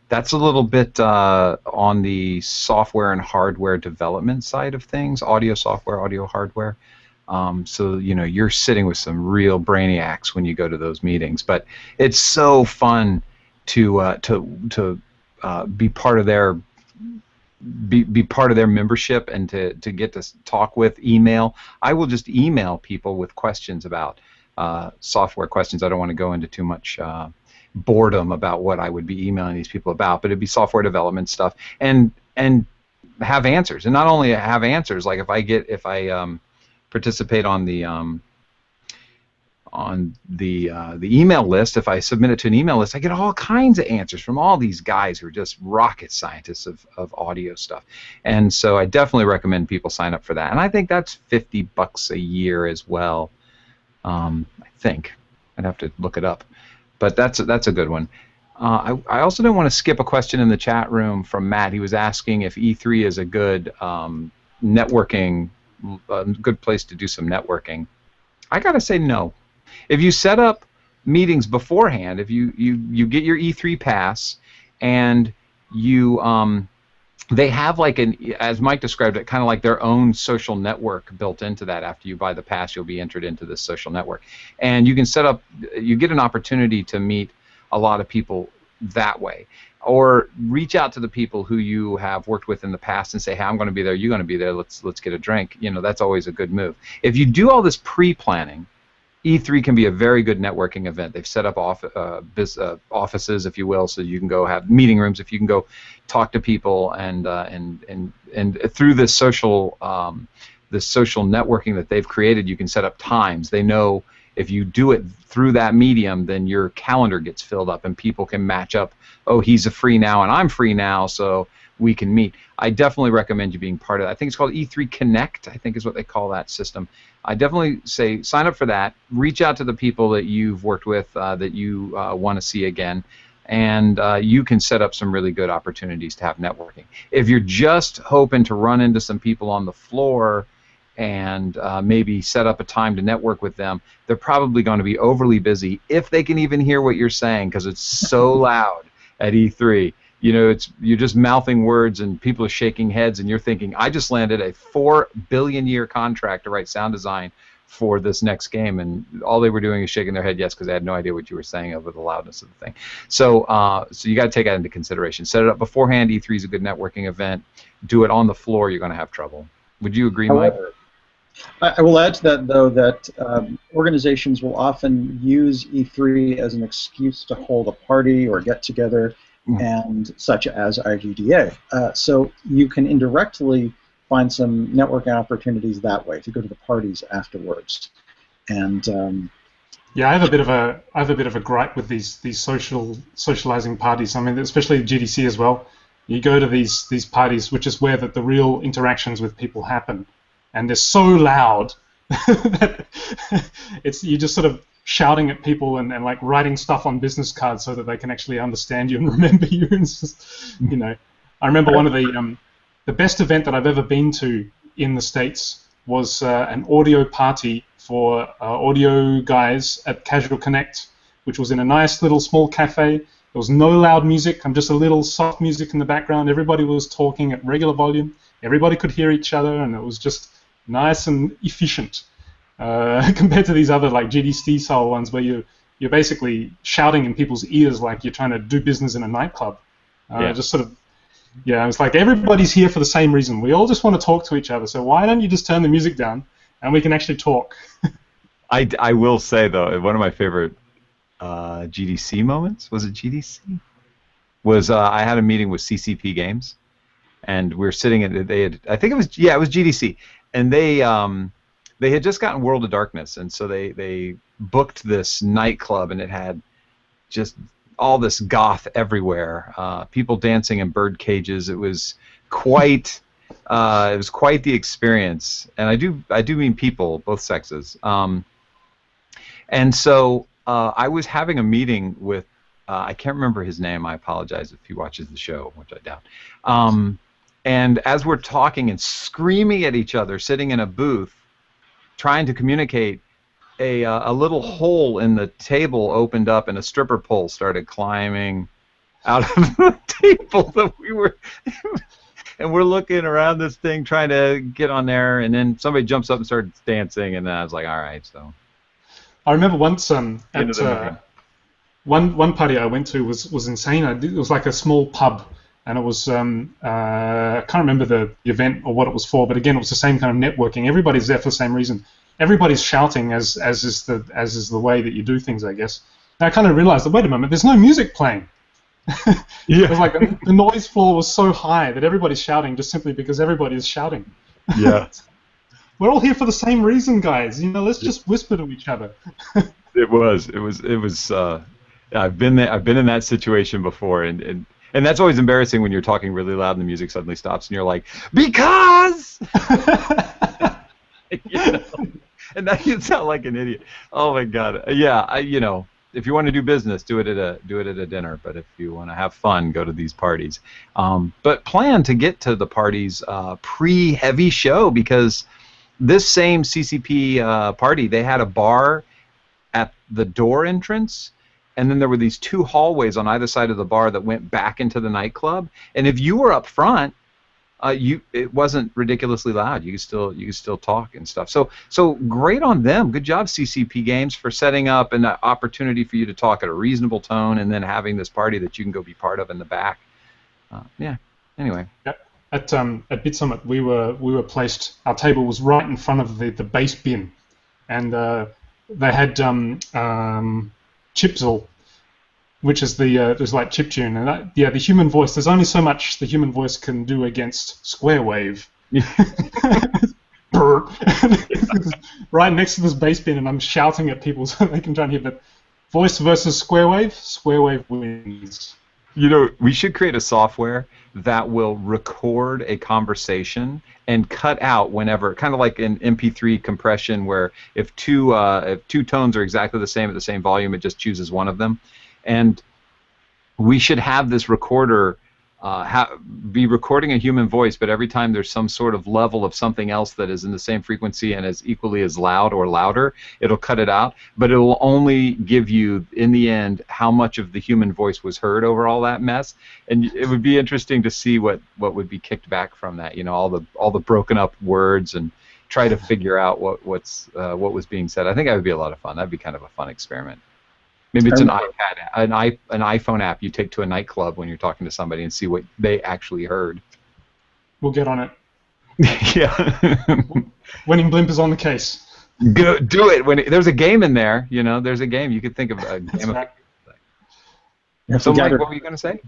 That's a little bit on the software and hardware development side of things, audio software, audio hardware. So you know, you're sitting with some real brainiacs when you go to those meetings. But it's so fun to be part of their membership and to get to talk with, email. I will just email people with questions about software questions. I don't want to go into too much boredom about what I would be emailing these people about, but it'd be software development stuff and have answers. And not only have answers, like if I participate on the email list, if I submit it to an email list, I get all kinds of answers from all these guys who are just rocket scientists of audio stuff. And so I definitely recommend people sign up for that. And I think that's $50 a year as well. I think I'd have to look it up, but that's a good one. I also don't want to skip a question in the chat room from Matt. He was asking if E3 is a good networking, a good place to do some networking. I gotta say no. If you set up meetings beforehand, if you get your E3 pass and you they have like as Mike described it, kind of like their own social network built into that. After you buy the pass, you'll be entered into this social network, and you can set up. You get an opportunity to meet a lot of people that way, or reach out to the people who you have worked with in the past and say, "Hey, I'm going to be there. You're going to be there. Let's get a drink." You know, that's always a good move. If you do all this pre-planning, E3 can be a very good networking event. They've set up offices, if you will, so you can go have meeting rooms. If you can go talk to people and through this social networking that they've created, you can set up times. They know if you do it through that medium, then your calendar gets filled up and people can match up. Oh, he's free now and I'm free now, so we can meet. I definitely recommend you being part of that. I think it's called E3 Connect, I think is what they call that system. I definitely say sign up for that. Reach out to the people that you've worked with that you want to see again, and you can set up some really good opportunities to have networking. If you're just hoping to run into some people on the floor and maybe set up a time to network with them, they're probably going to be overly busy if they can even hear what you're saying, because it's so loud at E3. You know, you're just mouthing words and people are shaking heads, and you're thinking, I just landed a $4 billion contract to write sound design for this next game, and all they were doing is shaking their head yes, because they had no idea what you were saying over the loudness of the thing. So so you got to take that into consideration. Set it up beforehand. E3 is a good networking event. Do it on the floor, you're going to have trouble. Would you agree, Mike? I will add to that, though, that organizations will often use E3 as an excuse to hold a party or get together, and such as IGDA. So you can indirectly find some networking opportunities that way if you go to the parties afterwards. And yeah, I have a bit of a gripe with these socializing parties. I mean, especially GDC as well. You go to these parties, which is where the real interactions with people happen, and they're so loud that you're just sort of shouting at people and like writing stuff on business cards so that they can actually understand you and remember you. And it's just, you know, I remember one of the best event that I've ever been to in the States was an audio party for audio guys at Casual Connect, which was in a nice little small cafe. There was no loud music, just a little soft music in the background. Everybody was talking at regular volume. Everybody could hear each other, and it was just nice and efficient compared to these other like GDC style ones where you're basically shouting in people's ears like you're trying to do business in a nightclub. Just sort of, yeah, it's like everybody's here for the same reason. We all just want to talk to each other. So why don't you just turn the music down and we can actually talk? I will say though, one of my favorite GDC moments, was it GDC? Was I had a meeting with CCP Games, and we were sitting at I think it was GDC, and they had just gotten World of Darkness, and so they booked this nightclub, and it had just all this goth everywhere, people dancing in bird cages. It was quite the experience, and I do mean people, both sexes. And so I was having a meeting with I can't remember his name. I apologize if he watches the show, which I doubt. And as we're talking and screaming at each other, sitting in a booth, trying to communicate, a little hole in the table opened up and a stripper pole started climbing out of the table that we were, and we're looking around this thing trying to get on there, and then somebody jumps up and starts dancing, and I was like, all right, so. I remember once at one party I went to was insane. It was like a small pub, and it was I can't remember the event or what it was for, but again, it was the same kind of networking. Everybody's there for the same reason. Everybody's shouting as is the way that you do things, I guess. And I kind of realized that, wait a moment, there's no music playing. Yeah. It was like the noise floor was so high that everybody's shouting just simply because everybody's shouting. Yeah. We're all here for the same reason, guys. You know, let's just whisper to each other. It was. I've been there. I've been in that situation before, and that's always embarrassing when you're talking really loud and the music suddenly stops, and you're like, because. You know? And now you sound like an idiot. Oh my God. Yeah. You know, if you want to do business, do it at a dinner. But if you want to have fun, go to these parties. But plan to get to the parties pre-heavy show, because this same CCP party, they had a bar at the door entrance, and then there were these two hallways on either side of the bar that went back into the nightclub. And if you were up front, it wasn't ridiculously loud. You could still talk and stuff. So great on them. Good job, CCP Games, for setting up an opportunity for you to talk at a reasonable tone, and then having this party that you can go be part of in the back. Yeah. Anyway. Yep. At BitSummit, we were placed. Our table was right in front of the bass bin, and they had Chipzel, which is there's like chiptune, and the human voice. There's only so much the human voice can do against square wave. Right next to this bass bin, and I'm shouting at people so they can try and hear. But voice versus square wave wins. You know, we should create a software that will record a conversation and cut out whenever, kind of like an MP3 compression, where if two tones are exactly the same at the same volume, it just chooses one of them. And we should have this recorder be recording a human voice, but every time there's some sort of level of something else that is in the same frequency and is equally as loud or louder, it'll cut it out, but it will only give you, in the end, how much of the human voice was heard over all that mess. And it would be interesting to see what would be kicked back from that, you know, all the broken up words, and try to figure out what was being said. I think that would be a lot of fun. That'd be kind of a fun experiment. Maybe it's an iPad, an iPhone app you take to a nightclub when you're talking to somebody and see what they actually heard. We'll get on it. Yeah. Winning Blimp is on the case. Do it. There's a game in there, you know. There's a game. You could think of a game. That's right. So, Mike, what were you going to say?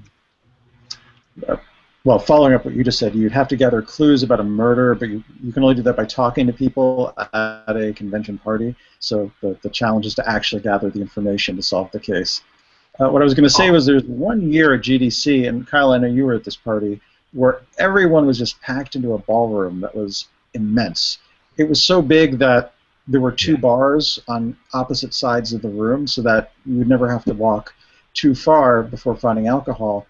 Well, following up what you just said, you'd have to gather clues about a murder, but you can only do that by talking to people at a convention party. So the challenge is to actually gather the information to solve the case. What I was going to say was there's 1 year at GDC, and Kyle, I know you were at this party, where everyone was just packed into a ballroom that was immense. It was so big that there were 2 bars on opposite sides of the room, so that you would never have to walk too far before finding alcohol.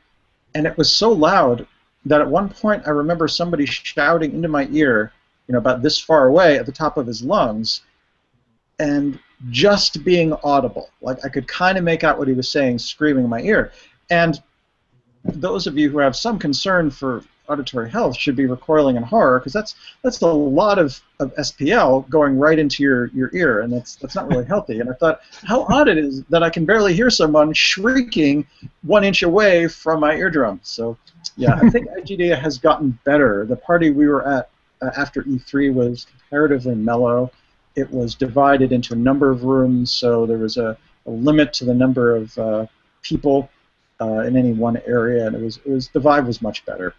And it was so loud that at one point I remember somebody shouting into my ear, you know, about this far away at the top of his lungs, and just being audible. Like I could kind of make out what he was saying, screaming in my ear. And those of you who have some concern for auditory health should be recoiling in horror, because that's a lot of SPL going right into your ear, and that's not really healthy. And I thought, how odd it is that I can barely hear someone shrieking 1 inch away from my eardrum. So yeah, I think IGDA has gotten better. The party we were at after E3 was comparatively mellow. It was divided into a number of rooms, so there was a limit to the number of people in any one area, and the vibe was much better.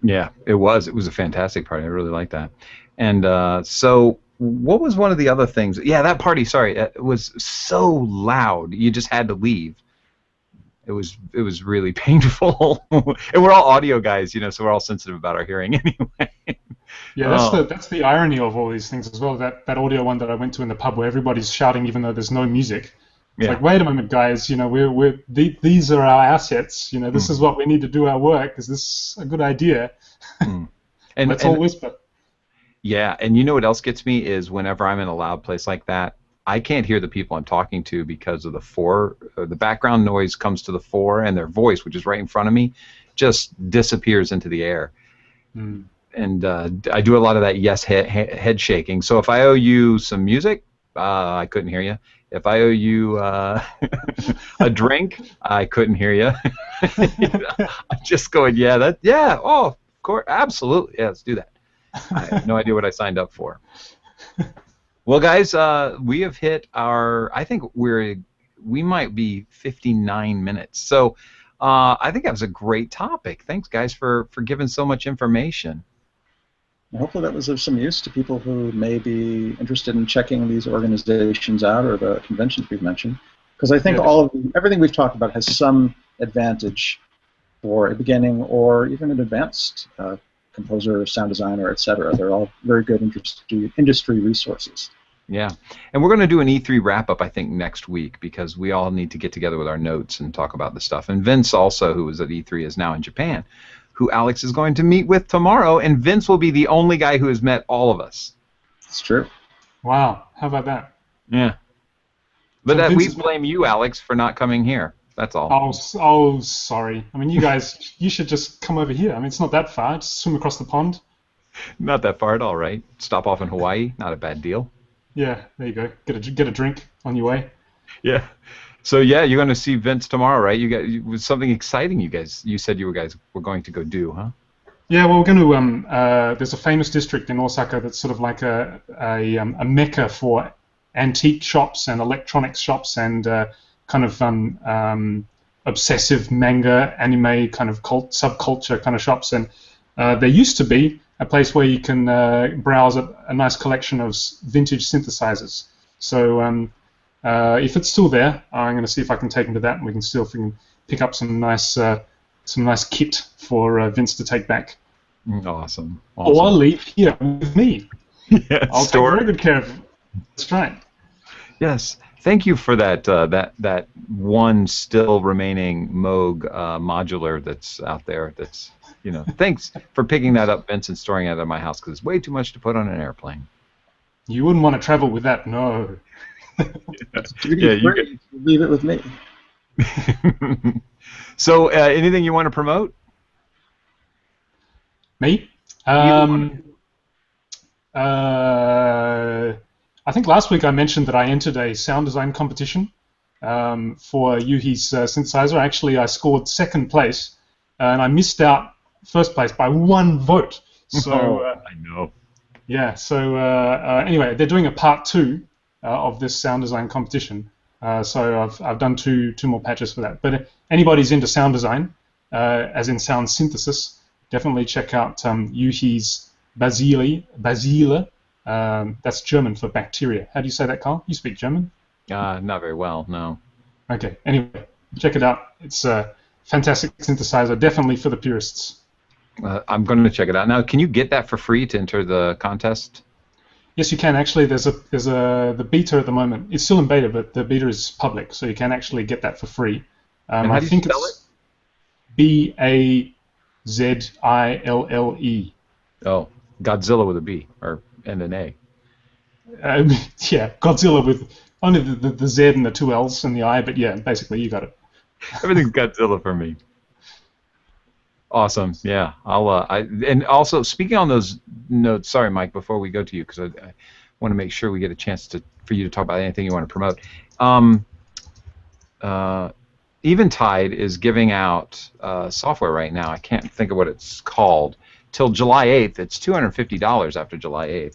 Yeah, it was. It was a fantastic party. I really liked that. And so, what was one of the other things? Yeah, that party. Sorry, it was so loud. You just had to leave. It was really painful. And we're all audio guys, you know, so we're all sensitive about our hearing anyway. Yeah, that's the irony of all these things as well. That audio one that I went to in the pub where everybody's shouting even though there's no music. It's like, wait a moment, guys. You know, these are our assets. You know, this is what we need to do our work. Is this a good idea? And let's all whisper. Yeah, and you know what else gets me is whenever I'm in a loud place like that, I can't hear the people I'm talking to because of the background noise comes to the fore, and their voice, which is right in front of me, just disappears into the air. And I do a lot of that head shaking. So if I owe you some music, I couldn't hear you. If I owe you a drink, I couldn't hear you. I'm just going, oh, of course, absolutely, yeah, let's do that. I have no idea what I signed up for. Well, guys, we have hit I think we might be 59 minutes. So I think that was a great topic. Thanks, guys, for giving so much information. Hopefully that was of some use to people who may be interested in checking these organizations out or the conventions we've mentioned. Because I think everything we've talked about has some advantage for a beginning or even an advanced composer, sound designer, etc. They're all very good industry resources. Yeah, and we're going to do an E3 wrap-up, I think, next week, because we all need to get together with our notes and talk about the stuff. And Vince also, who was at E3, is now in Japan, who Alex is going to meet with tomorrow, and Vince will be the only guy who has met all of us. It's true. Wow, how about that? Yeah. But so we blame you, Alex, for not coming here. That's all. Oh, sorry. I mean, you guys, you should just come over here. I mean, it's not that far. Just swim across the pond. Not that far at all, right? Stop off in Hawaii. Not a bad deal. Yeah, there you go. Get a drink on your way. Yeah. So yeah, you're going to see Vince tomorrow, right? It was something exciting. You said you guys were going to go do, huh? Yeah, well, we're going to. There's a famous district in Osaka that's sort of like a mecca for antique shops and electronics shops and kind of obsessive manga, anime kind of subculture kind of shops. And there used to be a place where you can browse a nice collection of vintage synthesizers. So if it's still there, I'm going to see if I can take him to that, and we can see if we can pick up some nice kit for Vince to take back. Awesome. Or I'll leave here with me. Yeah, I'll take very good care of him. That's right. Yes. Thank you for that one still remaining Moog modular that's out there. That's Thanks for picking that up, Vince, and storing it at my house because it's way too much to put on an airplane. You wouldn't want to travel with that, no. Yeah, you can leave it with me. So, anything you want to promote? Me? I think last week I mentioned that I entered a sound design competition for Yuhi's synthesizer. Actually, I scored second place, and I missed out first place by 1 vote. So I know. Yeah. So anyway, they're doing a part 2 of this sound design competition. So I've done two more patches for that. But anybody's into sound design, as in sound synthesis, definitely check out Yuhi's Basile. That's German for bacteria. How do you say that, Carl? You speak German? Not very well, no. Okay. Anyway, check it out. It's a fantastic synthesizer, definitely for the purists. I'm going to check it out. Now, can you get that for free to enter the contest? Yes, you can. Actually, there's the beta at the moment. It's still in beta, but the beta is public, so you can actually get that for free. And how do you spell it's BAZILLE. Oh, Godzilla with a B and an A. Yeah, Godzilla with only the Z and the 2 L's and the I, but yeah, basically you got it. Everything's Godzilla for me. Awesome. Yeah, and also speaking on those notes. Sorry, Mike. Before we go to you, because I want to make sure we get a chance for you to talk about anything you want to promote. Eventide is giving out software right now. I can't think of what it's called. Till July 8th, it's $250 after July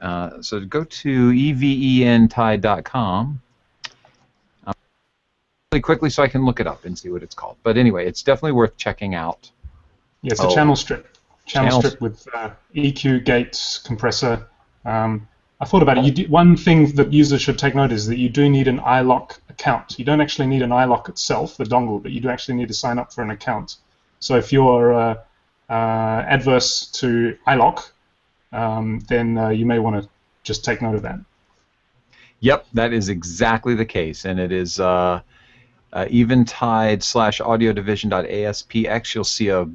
8th. So go to eventide.com. Really quickly so I can look it up and see what it's called. But anyway, it's definitely worth checking out. Yeah, it's a channel strip. Channel strip with EQ, gates, compressor. I thought about it. One thing that users should take note is that you do need an iLok account. You don't actually need an iLok itself, the dongle, but you do actually need to sign up for an account. So if you're adverse to iLok, then you may want to just take note of that. Yep, that is exactly the case, and it is eventide/audiodivision.aspx. You'll see a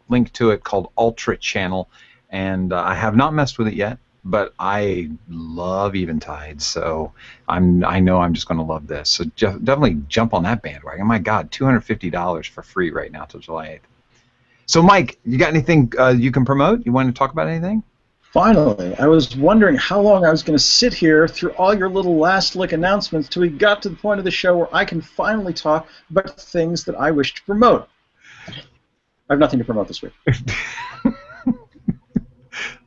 link to it called UltraChannel, and I have not messed with it yet, but I love Eventide, so I know I'm just going to love this. So definitely jump on that bandwagon. My God, $250 for free right now till July 8th. So, Mike, you got anything you can promote? You want to talk about anything? Finally, I was wondering how long I was going to sit here through all your little last-lick announcements till we got to the point of the show where I can finally talk about things that I wish to promote. I have nothing to promote this week.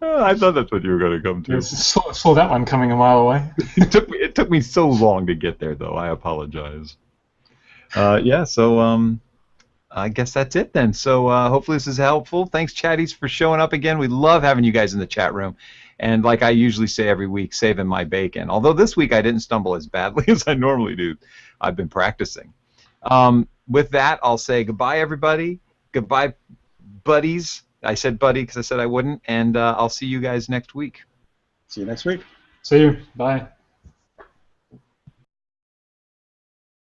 I thought that's what you were going to come to. Saw that one coming a mile away. It took me so long to get there, though. I apologize. Yeah, so I guess that's it then. So hopefully this is helpful. Thanks, chatties, for showing up again. We love having you guys in the chat room. And like I usually say every week, saving my bacon. Although this week I didn't stumble as badly as I normally do. I've been practicing. With that, I'll say goodbye, everybody. Goodbye, buddies. I said buddy because I said I wouldn't. And I'll see you guys next week. See you next week. See you. Bye.